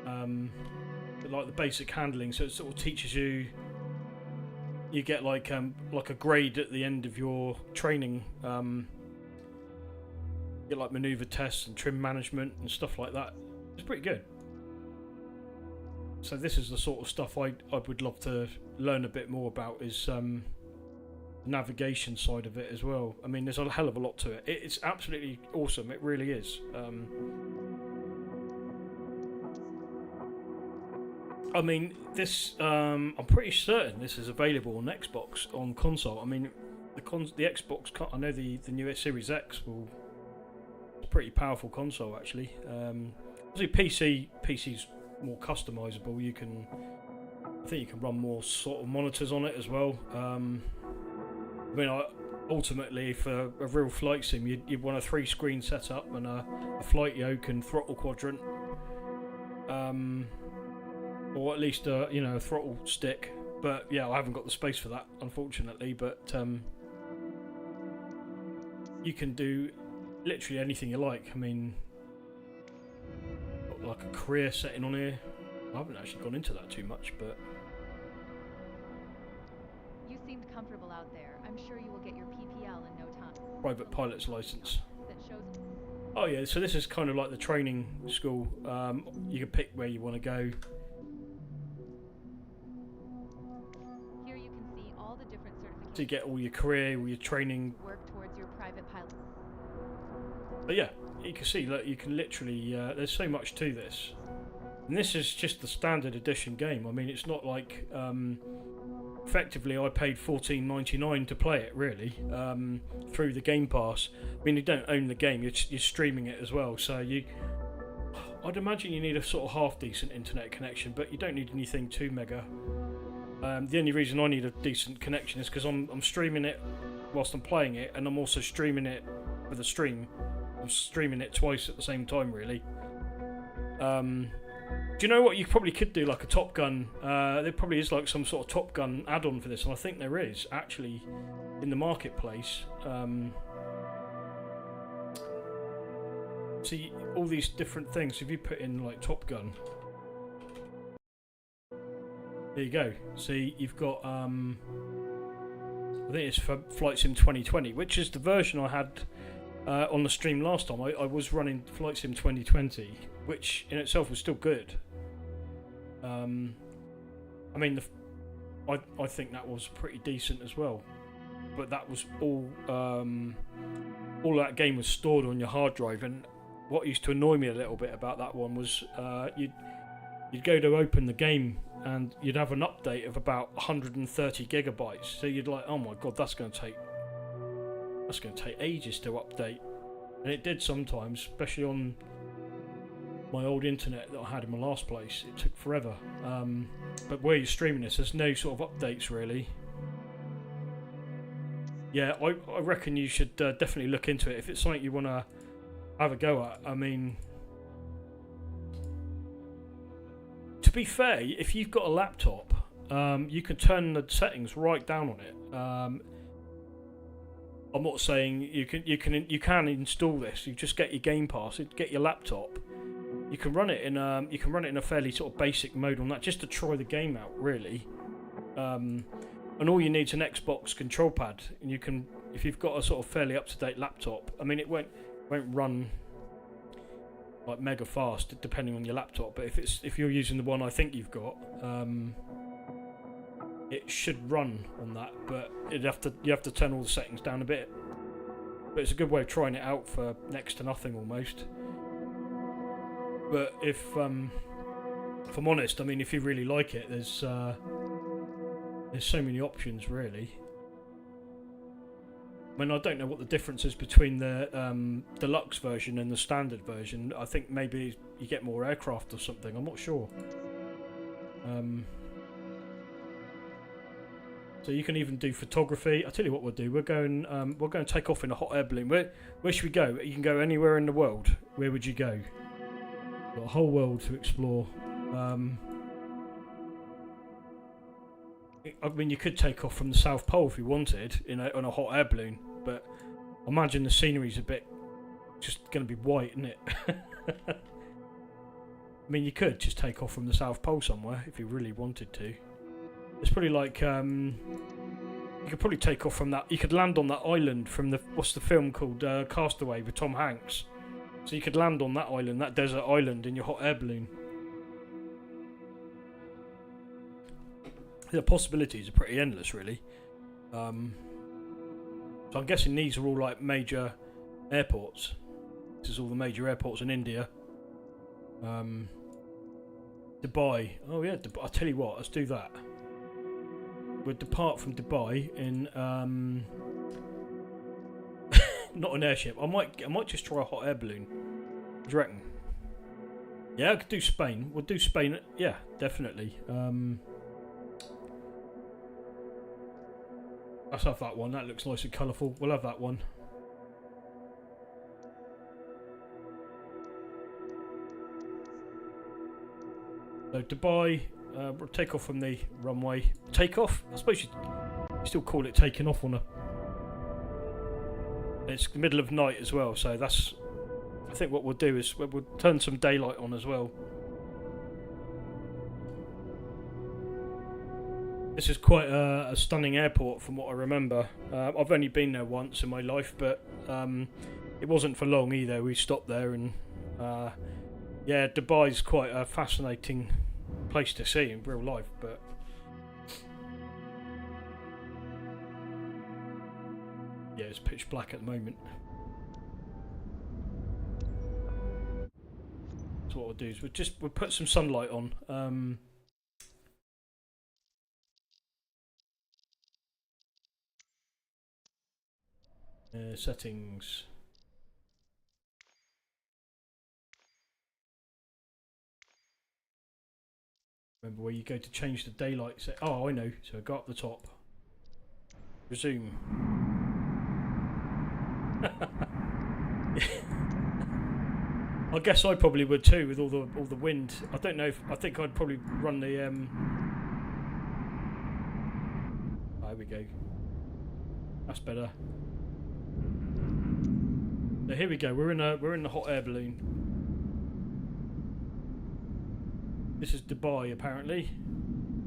But like the basic handling, so it sort of teaches you. You get like a grade at the end of your training. Get like manoeuvre tests and trim management and stuff like that. It's pretty good. So this is the sort of stuff I would love to learn a bit more about, is the navigation side of it as well. I mean, there's a hell of a lot to it. It's absolutely awesome. It really is. I mean, this I'm pretty certain this is available on Xbox on console. I mean, the Xbox. I know the new Series X will. Pretty powerful console actually. Obviously PC's more customizable. I think you can run more sort of monitors on it as well. I mean, ultimately for a real flight sim, you'd want a 3-screen setup and a flight yoke and throttle quadrant, or at least a throttle stick. But yeah, I haven't got the space for that, unfortunately. But you can do literally anything you like. I mean, got like a career setting on here. I haven't actually gone into that too much, but you seemed comfortable out there. I'm sure you will get your PPL in no time. Private pilot's license. That shows. Oh yeah, so this is kind of like the training school. You can pick where you want to go. Here you can see all the different certifications. So you get all your career, all your training. Work towards your private pilot. But yeah, you can see, look, you can literally, there's so much to this. And this is just the standard edition game. I mean, it's not like effectively I paid $14.99 to play it, really, through the Game Pass. I mean, you don't own the game; you're streaming it as well. So I'd imagine you need a sort of half decent internet connection, but you don't need anything too mega. The only reason I need a decent connection is because I'm streaming it whilst I'm playing it, and I'm also streaming it with a stream. I'm streaming it twice at the same time, really. Do you know what you probably could do, like a Top Gun? There probably is like some sort of Top Gun add-on for this, and I think there is actually in the marketplace. See all these different things. If you put in like Top Gun, there you go. See, you've got I think it's for Flight Sim 2020, which is the version I had on the stream last time. I was running Flight Sim 2020, which in itself was still good. I mean, I think that was pretty decent as well, but that was all that game was stored on your hard drive. And what used to annoy me a little bit about that one was you'd go to open the game and you'd have an update of about 130 gigabytes. So you'd like, oh my god, that's going to take ages to update, and it did sometimes, especially on my old internet that I had in my last place. It took forever. But where you're streaming this, there's no sort of updates really. Yeah, I reckon you should definitely look into it if it's something you want to have a go at. I mean, to be fair, if you've got a laptop, you can turn the settings right down on it. I'm not saying you can install this. You just get your Game Pass, get your laptop. You can run it in a fairly sort of basic mode on that, just to try the game out, really. And all you need is an Xbox control pad, and you can, if you've got a sort of fairly up-to-date laptop. I mean, it won't run like mega fast depending on your laptop, but if you're using the one I think you've got, it should run on that. But you have to turn all the settings down a bit. But it's a good way of trying it out for next to nothing almost. But if I'm honest, I mean, if you really like it, there's so many options, really. I mean, I don't know what the difference is between the deluxe version and the standard version. I think maybe you get more aircraft or something. I'm not sure. So you can even do photography. I'll tell you what we'll do. We're going to take off in a hot air balloon. Where should we go? You can go anywhere in the world. Where would you go? Got a whole world to explore. I mean, you could take off from the South Pole if you wanted on a hot air balloon, but I imagine the scenery's a bit just going to be white, isn't it? I mean, you could just take off from the South Pole somewhere if you really wanted to. It's probably like you could probably take off from that. You could land on that island from what's the film called, Castaway with Tom Hanks. So you could land on that island, that desert island, in your hot air balloon. The possibilities are pretty endless, really. So I'm guessing these are all like major airports. This is all the major airports in India. Dubai. Oh yeah, I'll tell you what. Let's do that. We'll depart from Dubai in not an airship. I might just try a hot air balloon. What do you reckon? Yeah, I could do Spain. We'll do Spain. Yeah, definitely. Let's have that one. That looks nice and colourful. We'll have that one. So Dubai, we'll take off from the runway. Take off? I suppose you still call it taking off on a... It's the middle of night as well, so that's... I think what we'll do is we'll turn some daylight on as well. This is quite a stunning airport from what I remember. I've only been there once in my life, but it wasn't for long either. We stopped there and yeah, Dubai's quite a fascinating place to see in real life, but yeah, it's pitch black at the moment. So what we'll do is we'll put some sunlight on. Settings. Remember where you go to change the daylight set. Oh, I know. So I go up the top. Resume. I guess I probably would too with all the wind. I don't know if I think I'd probably run the there we go. That's better. So here we go. We're in the hot air balloon. This is Dubai apparently.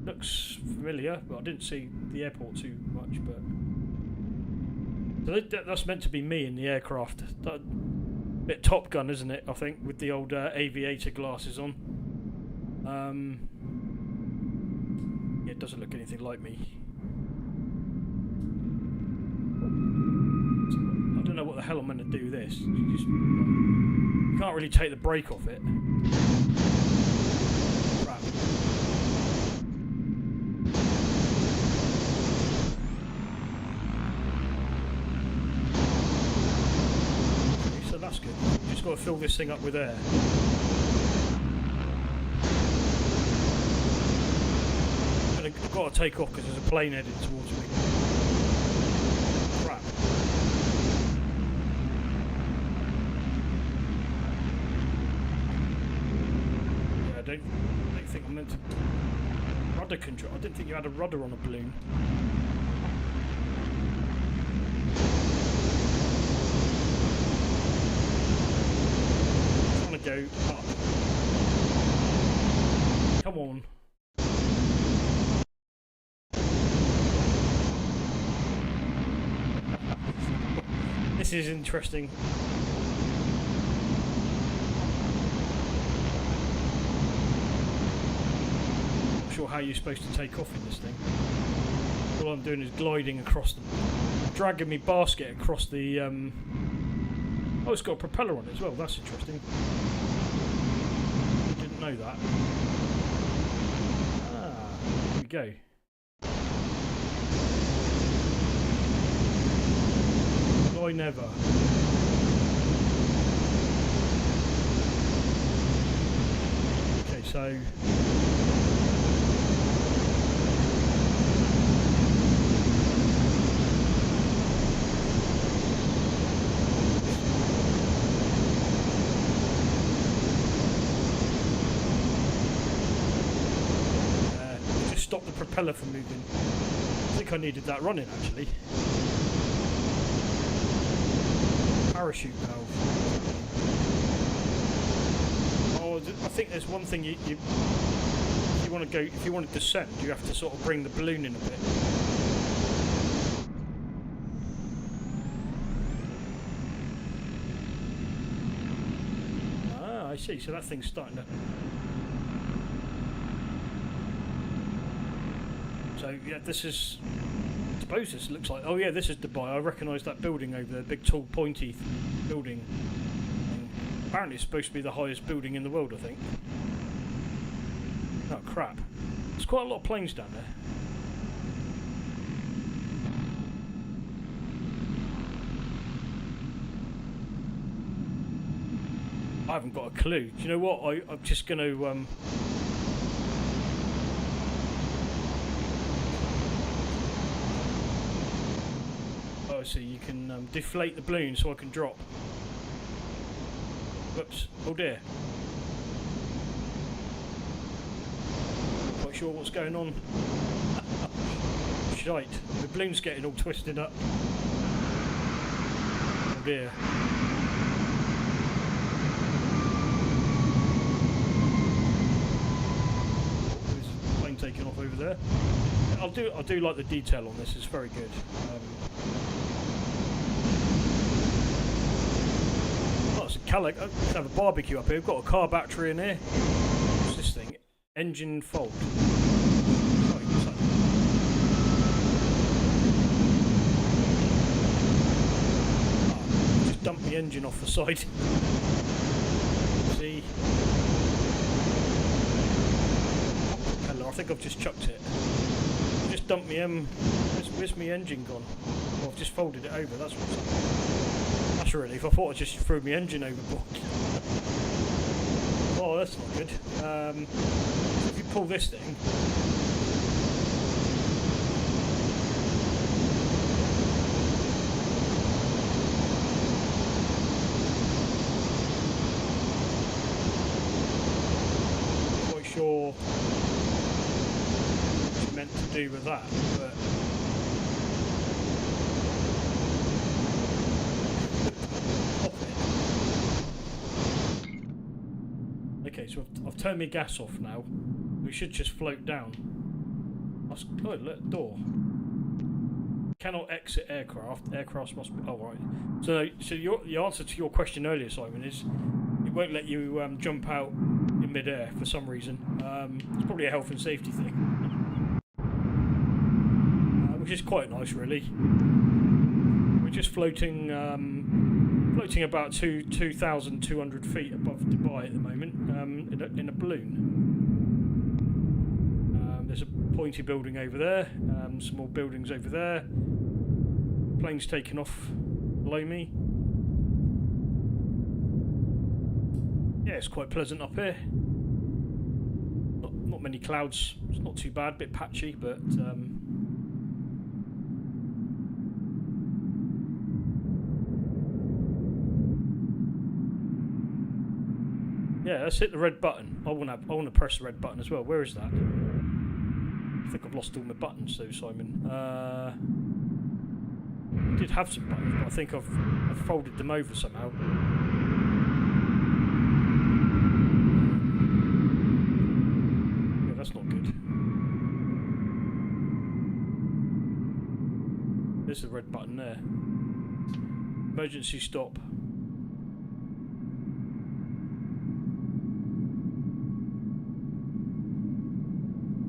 Looks familiar, but I didn't see the airport too much. But so that's meant to be me in the aircraft. Bit Top Gun, isn't it? I think with the old aviator glasses on. Yeah, it doesn't look anything like me. I don't know what the hell I'm meant to do with this. You can't really take the brake off it. Crap. Okay, so that's good. Just got to fill this thing up with air. I've got to take off because there's a plane heading towards me. Crap. Yeah, I don't think I'm meant to... Rudder control. I didn't think you had a rudder on a balloon. I'm trying to go up. Come on. This is interesting. Not sure how you're supposed to take off in this thing. All I'm doing is gliding across the... dragging my basket across the... Oh, it's got a propeller on it as well. That's interesting. I didn't know that. Ah, here we go. I never. Okay, so just stop the propeller from moving. I think I needed that running actually. Parachute valve. Oh, I think there's one thing you want to go, if you want to descend, you have to sort of bring the balloon in a bit. Ah, I see. So that thing's starting to. So yeah, this is. I suppose this looks like... Oh yeah, this is Dubai. I recognise that building over there, big tall pointy building. And apparently it's supposed to be the highest building in the world, I think. Oh crap. There's quite a lot of planes down there. I haven't got a clue. Do you know what? I'm just going to... So you can deflate the balloon so I can drop. Whoops. Oh dear. Not quite sure what's going on. Shite. The balloon's getting all twisted up. Oh dear. There's a plane taking off over there. I do like the detail on this. It's very good. I can have a barbecue up here. We've got a car battery in here. What's this thing? Engine fault. Sorry, what's that? Just dumped the engine off the side. See? think I've just chucked it. I've just dumped me where's my engine gone? Oh, I've just folded it over. That's what's happened. That's a relief. I thought I just threw my engine overboard. Oh, that's not good. If you pull this thing. Sure what it's meant to do with that, but okay, so I've turned my gas off now. We should just float down. Oh, look, door. Cannot exit aircraft. Aircraft must be. Oh, right. So the answer to your question earlier, Simon, is it won't let you jump out in mid-air for some reason. It's probably a health and safety thing, which is quite nice, really. We're just floating about 2,200 feet above Dubai at the moment in a balloon. There's a pointy building over there, some more buildings over there. Plane's taken off below me. Yeah, it's quite pleasant up here. Not many clouds. It's not too bad. A bit patchy, but yeah, let's hit the red button. I want to press the red button as well. Where is that? I think I've lost all my buttons, though, Simon. I did have some buttons, but I think I've folded them over somehow. Yeah, that's not good. There's the red button there. Emergency stop.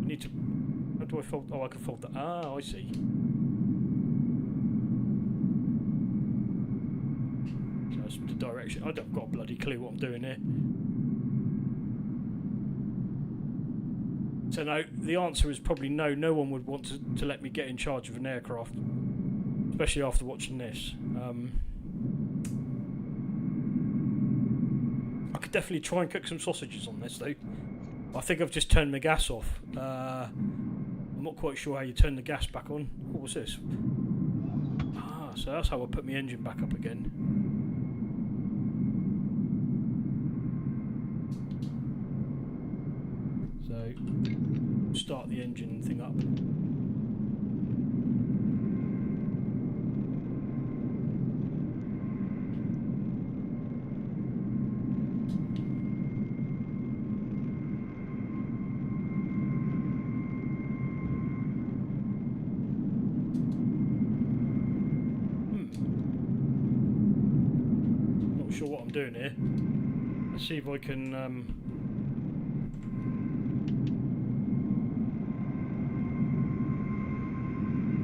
I need to. How do I fold? Oh, I can fold that. Ah, I see. So that's the direction. I don't got a bloody clue what I'm doing here. So no, the answer is probably no. No one would want to let me get in charge of an aircraft, especially after watching this. I could definitely try and cook some sausages on this, though. I think I've just turned my gas off. I'm not quite sure how you turn the gas back on. What was this? Ah, so that's how I put my engine back up again. So, start the engine thing up. Not sure what I'm doing here. Let's see if I can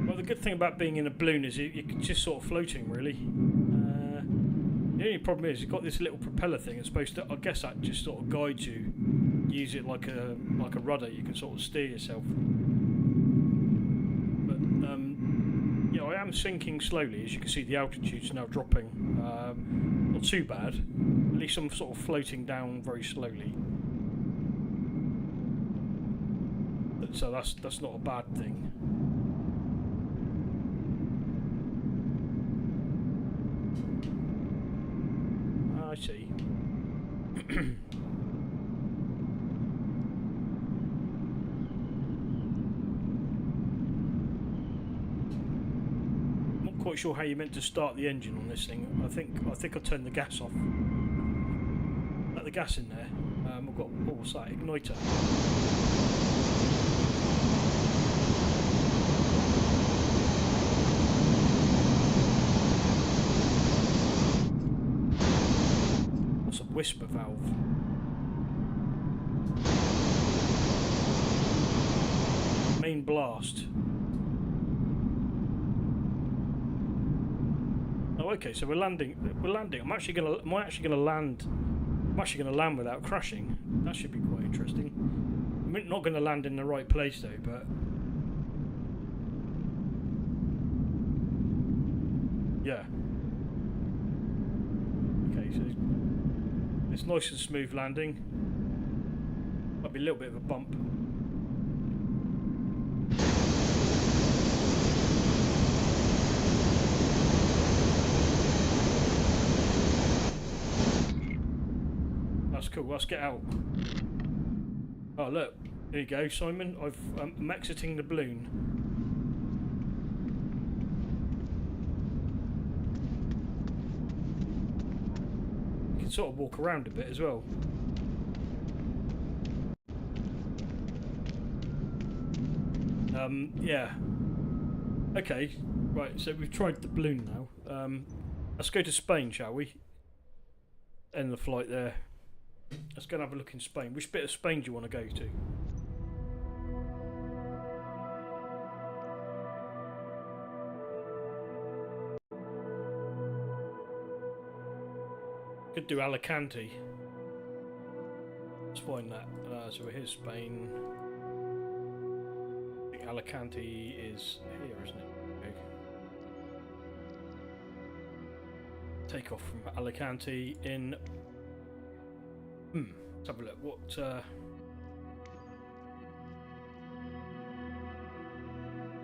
well, the good thing about being in a balloon is you're just sort of floating, really. The only problem is you've got this little propeller thing. It's supposed to, I guess, that just sort of guides you. Use it like a rudder. You can sort of steer yourself. But yeah, I am sinking slowly. As you can see, the altitude's now dropping. Not too bad. At least I'm sort of floating down very slowly. But, so that's not a bad thing. I see. Not quite sure how you're meant to start the engine on this thing. I think I turned the gas off. Let the gas in there. I've got, what was that? Igniter. What's a whisper valve? Main blast. Oh, okay. So we're landing. We're landing. Am I actually gonna land without crashing? That should be quite interesting. I'm not going to land in the right place though, but yeah. Okay, so it's nice and smooth landing. Might be a little bit of a bump. That's cool. Let's get out. Oh look, there you go, Simon. I'm exiting the balloon. You can sort of walk around a bit as well. Yeah. Okay, right. So we've tried the balloon now. Let's go to Spain, shall we? End the flight there. Let's go and have a look in Spain. Which bit of Spain do you want to go to? Could do Alicante. Let's find that. So here's Spain. I think Alicante is here, isn't it? Okay. Take off from Alicante in. Let's have a look. What?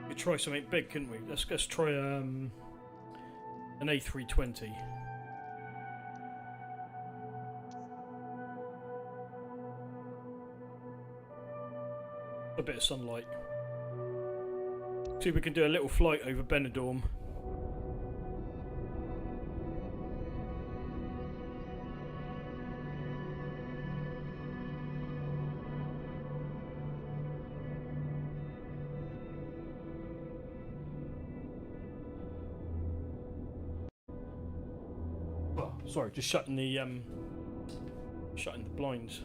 We could try something big, couldn't we? Let's try an A320. A bit of sunlight. See if we can do a little flight over Benidorm. Oh, sorry, just shutting the blinds.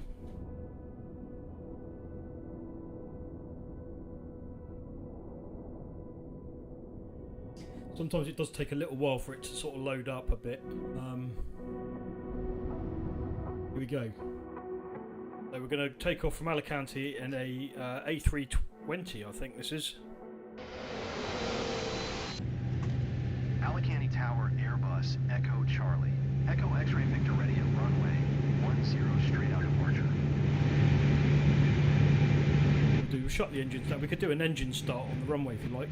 Sometimes it does take a little while for it to sort of load up a bit. Here we go. So we're going to take off from Alicante in a A320, I think this is. Alicante Tower, Airbus, Echo Charlie. Echo X-ray Victor ready at runway 10 straight out departure. We'll shut the engines down. We could do an engine start on the runway if you like.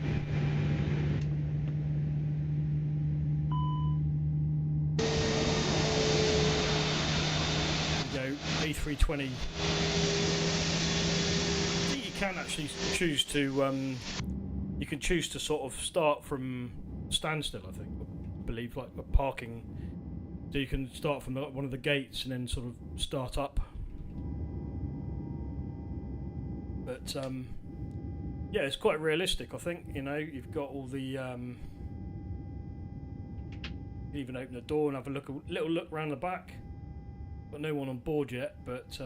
A320. I think you can actually choose to you can choose to sort of start from standstill, I think, I believe, like parking, so you can start from one of the gates and then sort of start up. But yeah, it's quite realistic, I think. You know, you've got all the you can even open the door and have a little look around the back. Got no one on board yet, but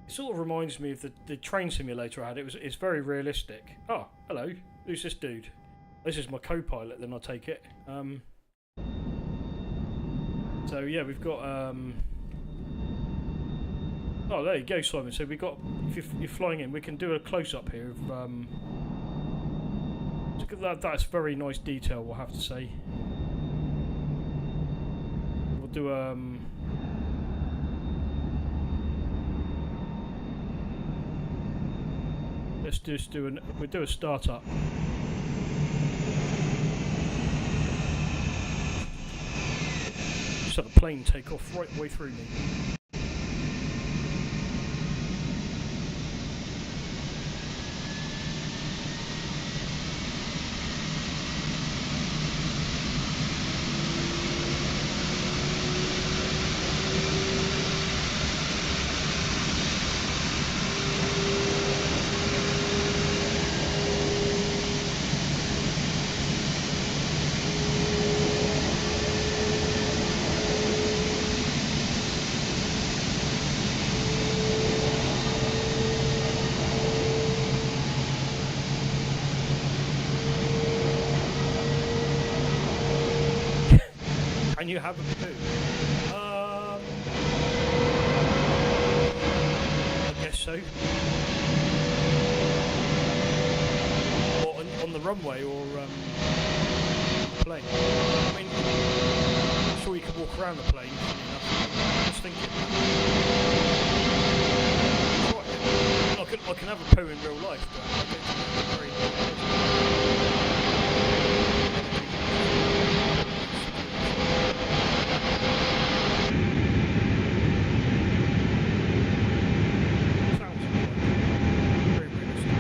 it sort of reminds me of the train simulator I had. It's very realistic. Oh, hello. Who's this dude? This is my co-pilot. Then I'll take it. So yeah, we've got. Oh, there you go, Simon. So we got. If you're flying in, we can do a close-up here of. That's very nice detail, we'll have to say. Do let's just we'll do a startup. Just have a plane take off right way through me. Can you have a poo? so. Or on the runway or plane. I mean, I'm sure you could walk around the plane. Funny enough. I was thinking. I can have a poo in real life, but I don't think it's very. Sounds like very realistic.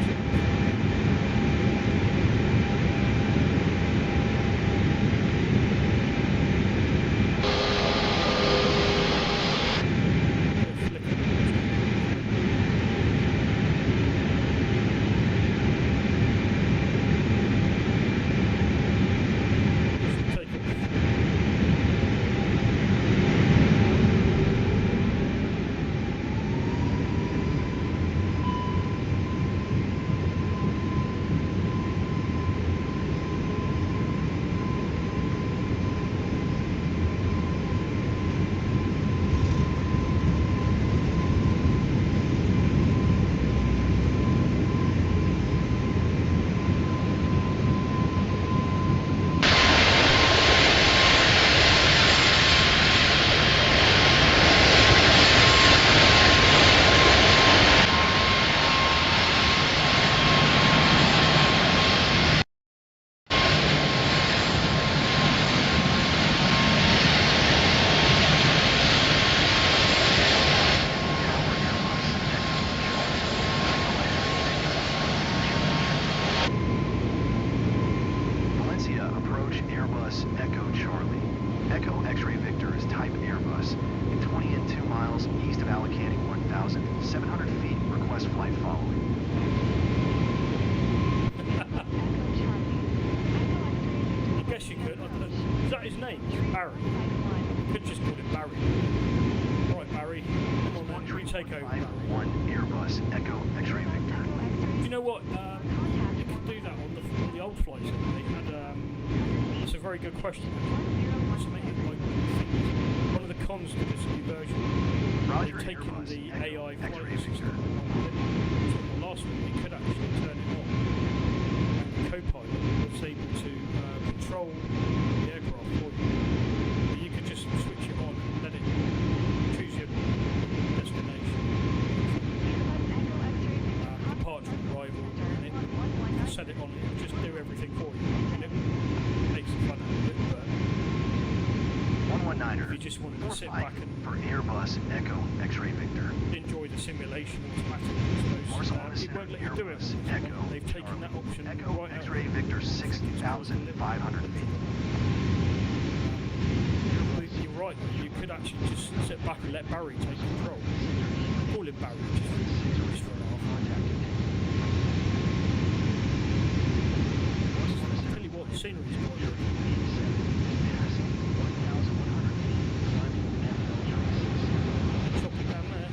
Airbus Echo Charlie. Echo X-ray Victor is type Airbus. In 20 and 2 miles east of Alicante, 1,700 feet. Request flight following. I guess you could. I don't know. Is that his name? Barry. You could just call him Barry. Right, Barry. Come on then, you take over. 1 Airbus Echo X-ray Victor. Do you know what? You could do that on the old flights. They had. That's a very good question. One of the cons to this new version, they've taken the AI flight system. So the last one, you could actually turn it on, and the co-pilot was able to control the aircraft for you. But you could just switch it on and let it choose your destination, departure, arrival, and it would set it on. It would just do everything for you. And it makes it fun out of it, but 119er. if you just wanted to sit back and for Airbus Echo X-ray Victor. enjoy the simulation automatically, I suppose, it won't let you do it. Echo They've taken that option Echo right out. X-ray Victor 6,500 feet. You're right, you could actually just sit back and let Barry take control. Call him Barry, just for a laugh. I'll tell you what, the scenery's quite good. Chopping down there.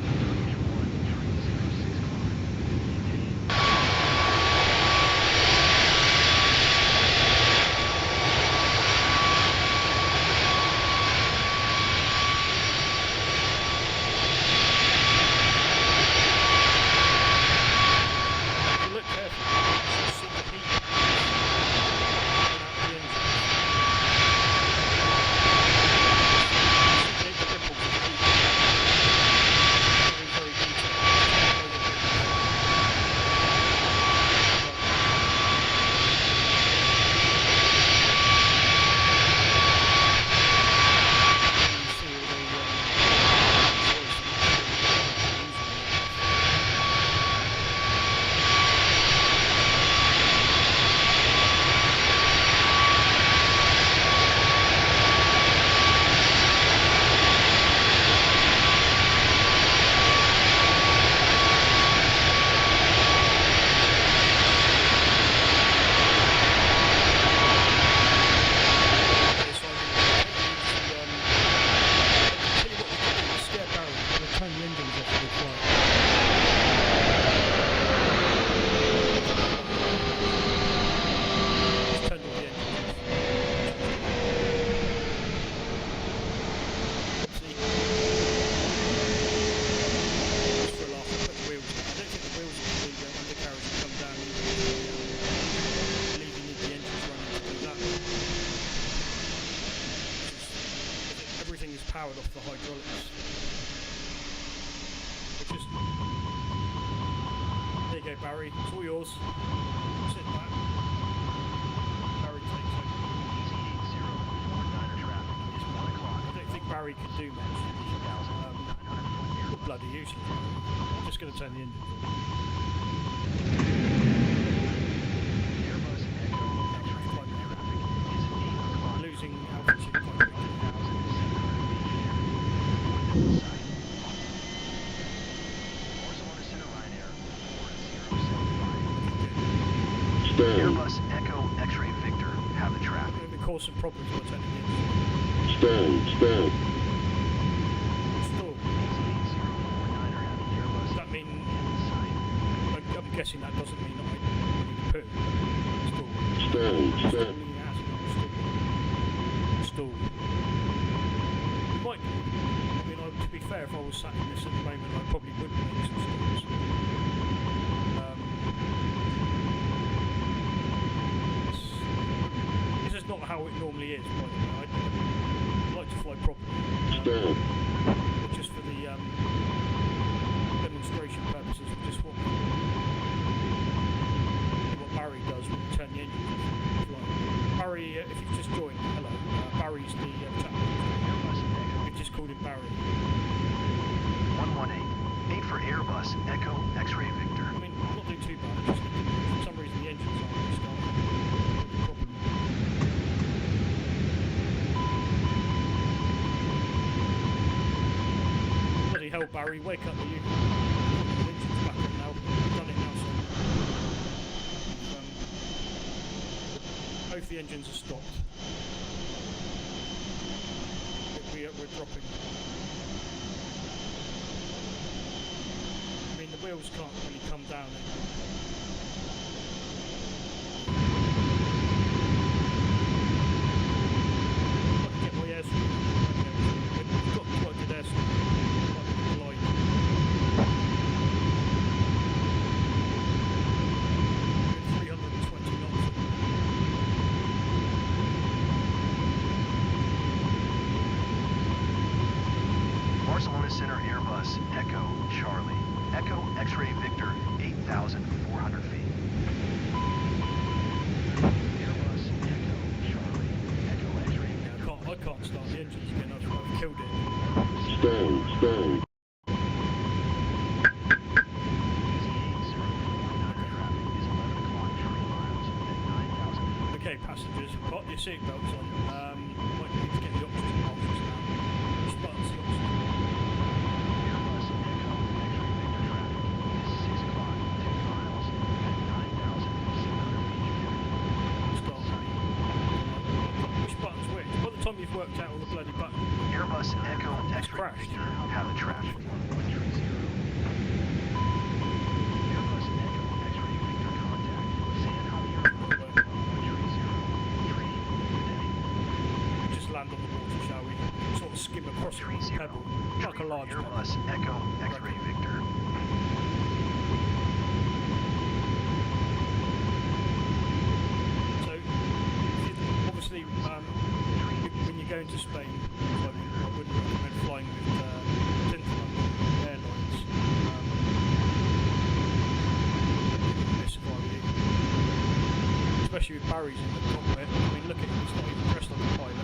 powered off the hydraulics. Which is... There you go, Barry. It's all yours. Sit back. Barry takes over. Easy 8049er traffic is 1 o'clock. I don't think Barry can do much. Bloody useless. I'm just going to turn the engine on. Airbus Echo X-ray traffic is 8 o'clock. Losing altitude quite quickly. 1,700 feet. Barcelona Center Ryanair 4075. Airbus Echo X-ray Victor have the traffic. I'm going to cause some problems by turning the engine on. Stall. Stall. Does that mean... I'm guessing that doesn't mean I need to put stall. Stall. Stall. It might do. I mean, to be fair, if I was sat in this at the moment, I probably would make some stalls. This is not how it normally is, by the way. I like to fly properly. But just for the demonstration purposes, we just want what Barry does when we turn the engine off. Barry, if you've just joined, hello. Barry's the chap. We've just called him Barry. 118. 8 for Airbus Echo X-ray Victor. I mean, I'm not doing too bad. Just for some reason the engines aren't really starting. Problem. Bloody hell, Barry, wake up, will you? The engine's back on now. We've done it now, so. Both the engines are stopped. We're dropping. I mean, the wheels can't really come down. I can get my airspeed. We've got quite good airspeed. Quite good glide. 320 knots. Barcelona Center Airbus Echo Charlie. Echo X-ray Victor 8,400 feet. Airbus Echo Charlie. Echo X-ray Victor. I can't start the engines again. I've killed it. Stall. Easy 8049er traffic is 11 o'clock 3 miles at 9,000 feet. Okay, passengers, put your seatbelts on. Might need to get the oxygen pulses down. Which button's the oxygen? Airbus Echo X-ray Victor traffic is 6 o'clock 2 miles at 9,700 feet. Start. Which button's which? By the time you've worked out all the bloody buttons. Airbus Echo X-ray crashed. Victor have the traffic. 130. Airbus Echo X-ray Victor contact San Javier 130. Just land on the water, shall we? Sort of skim across it with a pebble. Like a large pebble. Airbus Echo X-ray Victor. So, obviously, when you go into Spain, I wouldn't recommend flying with Tinterland Airlines. Miss if I were you. Especially with Barry's in the cockpit. I mean, look at him, he's not even dressed like a pilot.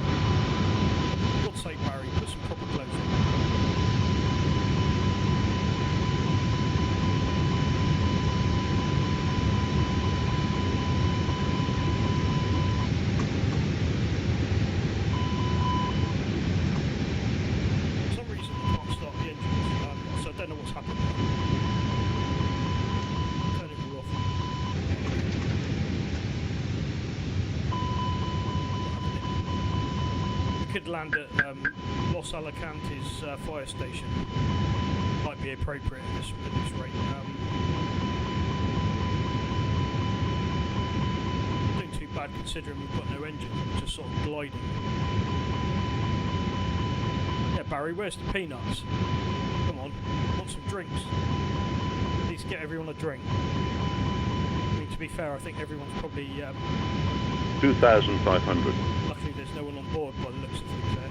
For God's sake, Barry, put some proper clothes on. For some reason, you can't start the engines, so I don't know what's happened. Turn it all off. We could land at Los Alicantes fire station. Might be appropriate at this rate. Doing too bad considering we've got no engine. We're just sort of gliding. Yeah, Barry, where's the peanuts? Come on, want some drinks? Please get everyone a drink. I mean, to be fair, I think everyone's probably 2,500. luckily there's no one on board by the looks of things there.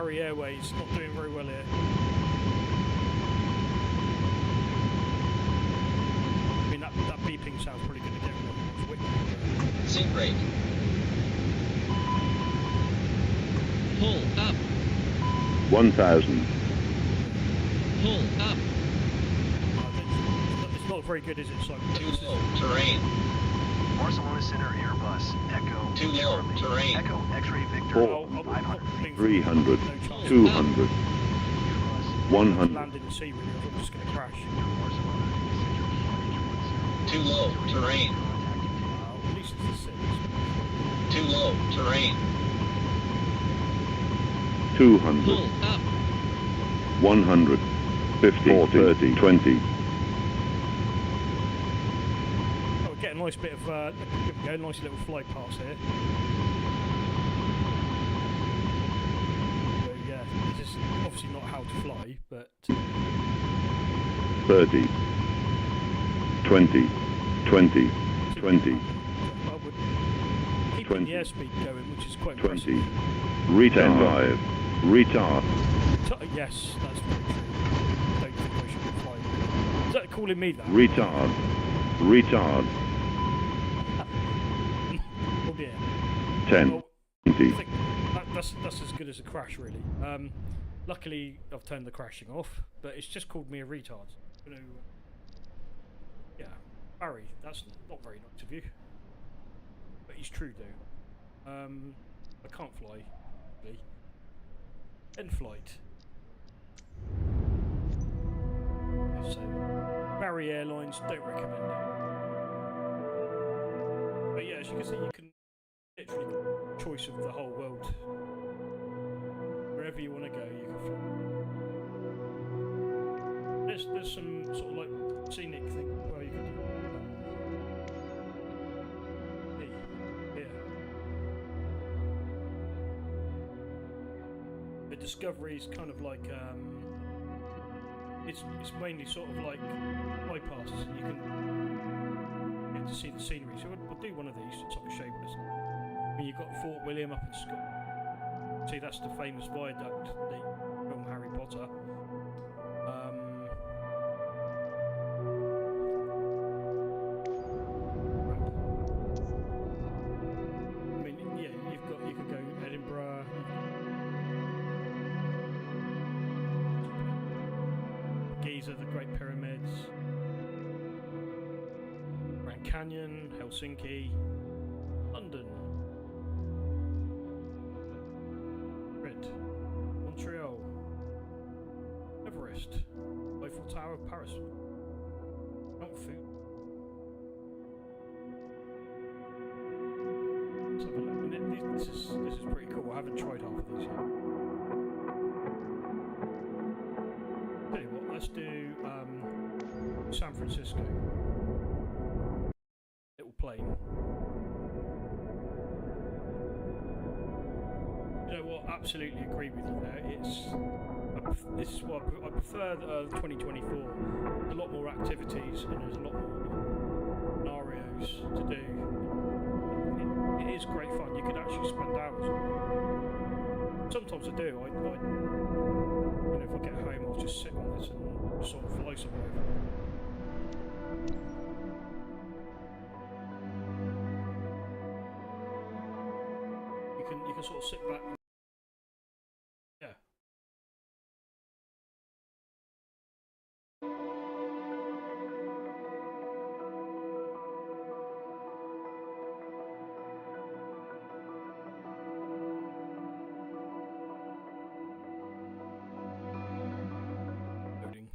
Barry Airways not doing very well here. I mean, that beeping sound's probably going to get rid of Seat brake. Pull up. 1,000. Pull up. It's not very good, is it, Simon? Too low. Terrain. Barcelona Center Airbus Echo. Too low. Charlie. Terrain. Echo X-ray Victor. Four. 500 feet. 300. No chance. 200. Airbus. 100. Land in the sea, really. I'm just going to crash. Barcelona. Too low. Terrain. At least it's the six. Too low. Terrain. 200. Pull up. 100. 50. 30. 20. Oh, we get a nice bit of, here we go, nice little flight pass here. So yeah, this is obviously not how to fly, but 30. 20. 20. 20. well, we're keeping 20. the airspeed going, which is quite 20. impressive. Retard. Retard. Yes, that's very true. Don't think I should be flying. Is that calling me that? Retard. Retard. Oh dear. 10. Well, I 20. think that's as good as a crash, really. Luckily, I've turned the crashing off, but it's just called me a retard. You know, yeah, Barry, that's not very nice of you. But he's true, though. I can't fly, really. End flight. So, Barry Airlines, don't recommend it. But yeah, as you can see, you can literally get choice of the whole world. Wherever you want to go, you can fly. There's some sort of like scenic thing where you can do. Here. The Discovery is kind of like it's mainly sort of like bypasses. You can get to see the scenery. So we'll do one of these so I can show you what it's like. I mean, you've got Fort William up in Scotland. See, that's the famous viaduct, the film Harry Potter. I mean, yeah, you can go Edinburgh. Giza, the Great Pyramids, Grand Canyon, Helsinki, London, Madrid, Montreal, Everest, Eiffel Tower, Paris, Mount Fuji. Let's have a look. This is pretty cool. I haven't tried half of these yet. Tell you what, let's do San Francisco. Little plane. You know what? Absolutely agree with you there. This is why I prefer 2024. There's a lot more activities and there's a lot more scenarios to do. It is great fun. You could actually spend hours on it. Sometimes I do. You know, if I get home, I'll just sit on this and sort of fly somewhere. You can sort of sit back. Yeah. Loading.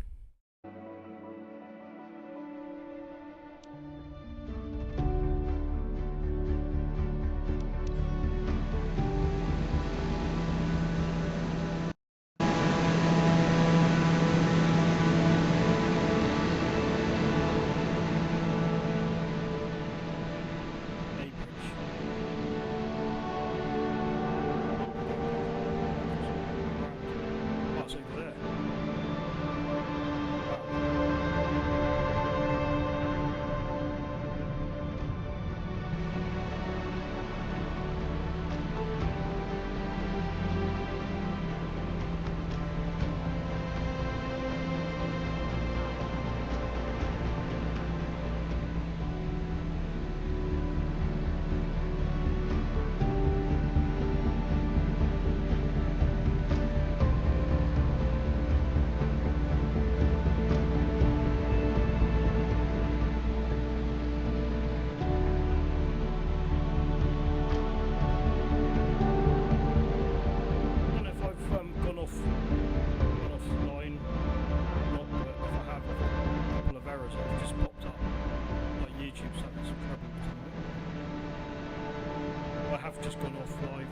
just gone off live.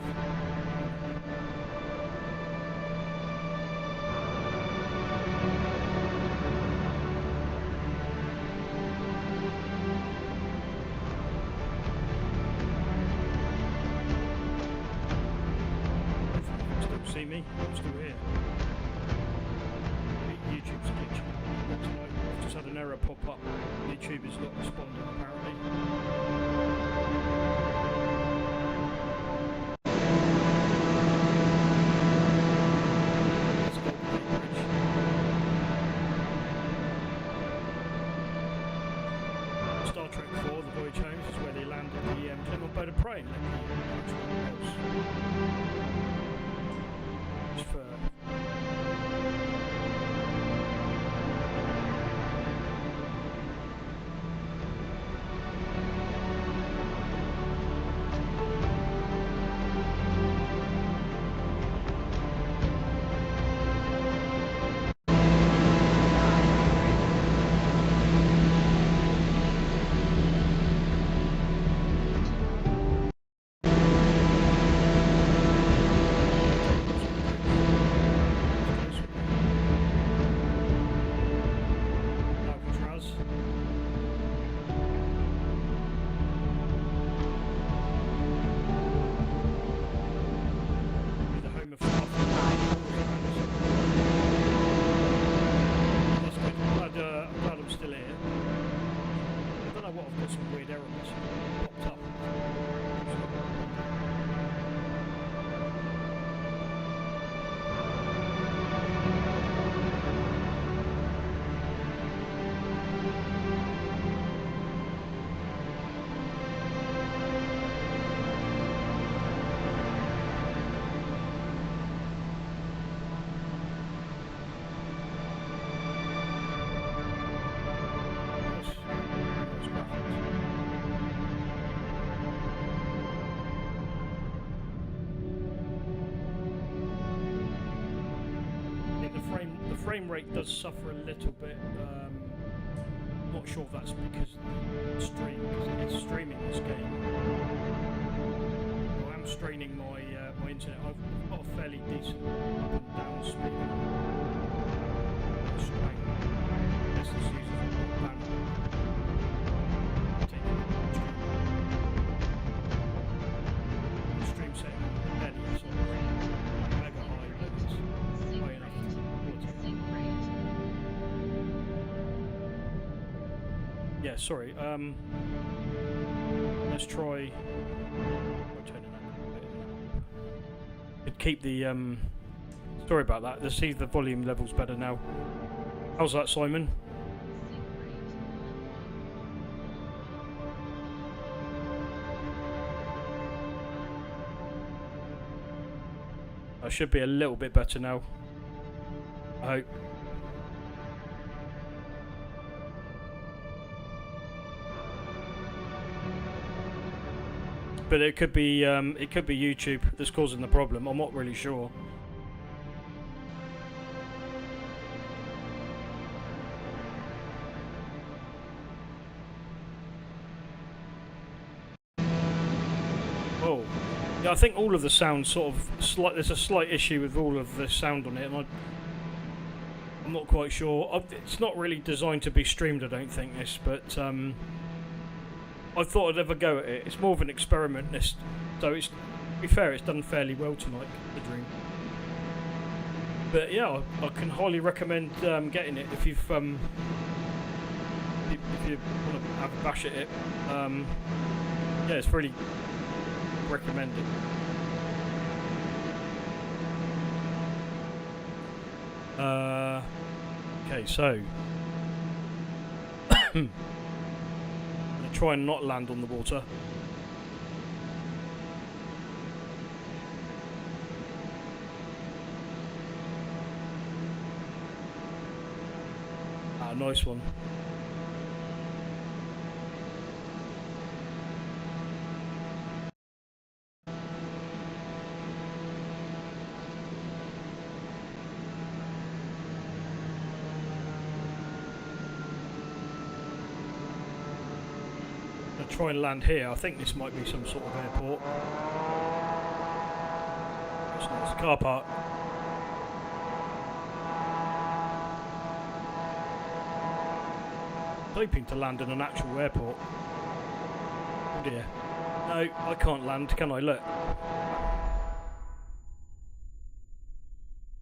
Still see me? I'm still here. YouTube's glitching out tonight. I've just had an error pop up. YouTube is not responding apparently. Let's go to the bridge. Star Trek 4, The Voyage Home, is where they landed the Clement Bird of Prey. Just for Alcatraz. The home of That's good. I'm glad I'm still here. I don't know what, I've got some weird error message popped up. The frame rate does suffer a little bit. Not sure if that's because the stream, because it's streaming this game. I am straining my my internet. I've got a fairly decent up and down speed. Strain. This is using a bandwidth. The stream setting fairly sort of mega high, but it's high enough to yeah, sorry. Let's try. Could keep the sorry about that. Let's see if the volume level's better now. How's that, Simon? I should be a little bit better now. I hope. But it could be YouTube that's causing the problem. I'm not really sure. Oh, yeah. I think all of the sound sort of there's a slight issue with all of the sound on it, and I'm not quite sure. It's not really designed to be streamed, I don't think, this, but I thought I'd have a go at it. It's more of an experiment, so it's, to be fair, it's done fairly well tonight, the Dream. But yeah, I can highly recommend getting it if you've if you want to have a bash at it. Yeah, it's really recommended. Okay, so I'm gonna try and not land on the water. Ah, nice one. Try and land here. I think this might be some sort of airport. It's a car park. Hoping to land in an actual airport. Oh dear. No, I can't land, can I? Look.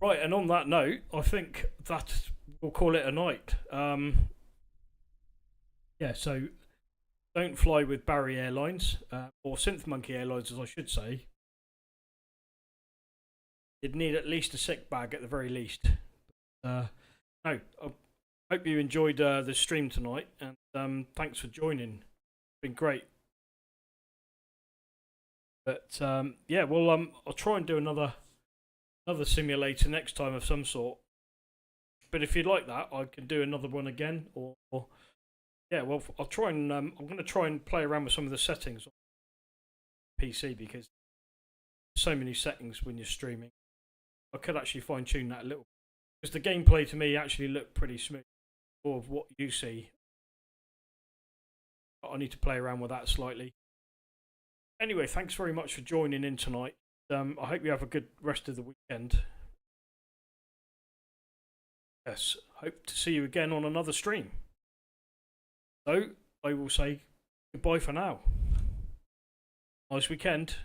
Right, and on that note, I think that we'll call it a night. Yeah, so don't fly with Barry Airlines, or Synth Monkey Airlines, as I should say. You'd need at least a sick bag at the very least. No, I hope you enjoyed the stream tonight, and thanks for joining. It's been great. But yeah, well, I'll try and do another simulator next time of some sort. But if you'd like that, I can do another one again, or yeah, well, I'll try and I'm going to try and play around with some of the settings on PC, because so many settings when you're streaming. I could actually fine tune that a little, because the gameplay to me actually looked pretty smooth. More of what you see, but I need to play around with that slightly. Anyway, thanks very much for joining in tonight. I hope you have a good rest of the weekend. Yes, hope to see you again on another stream. So, I will say goodbye for now. Nice weekend.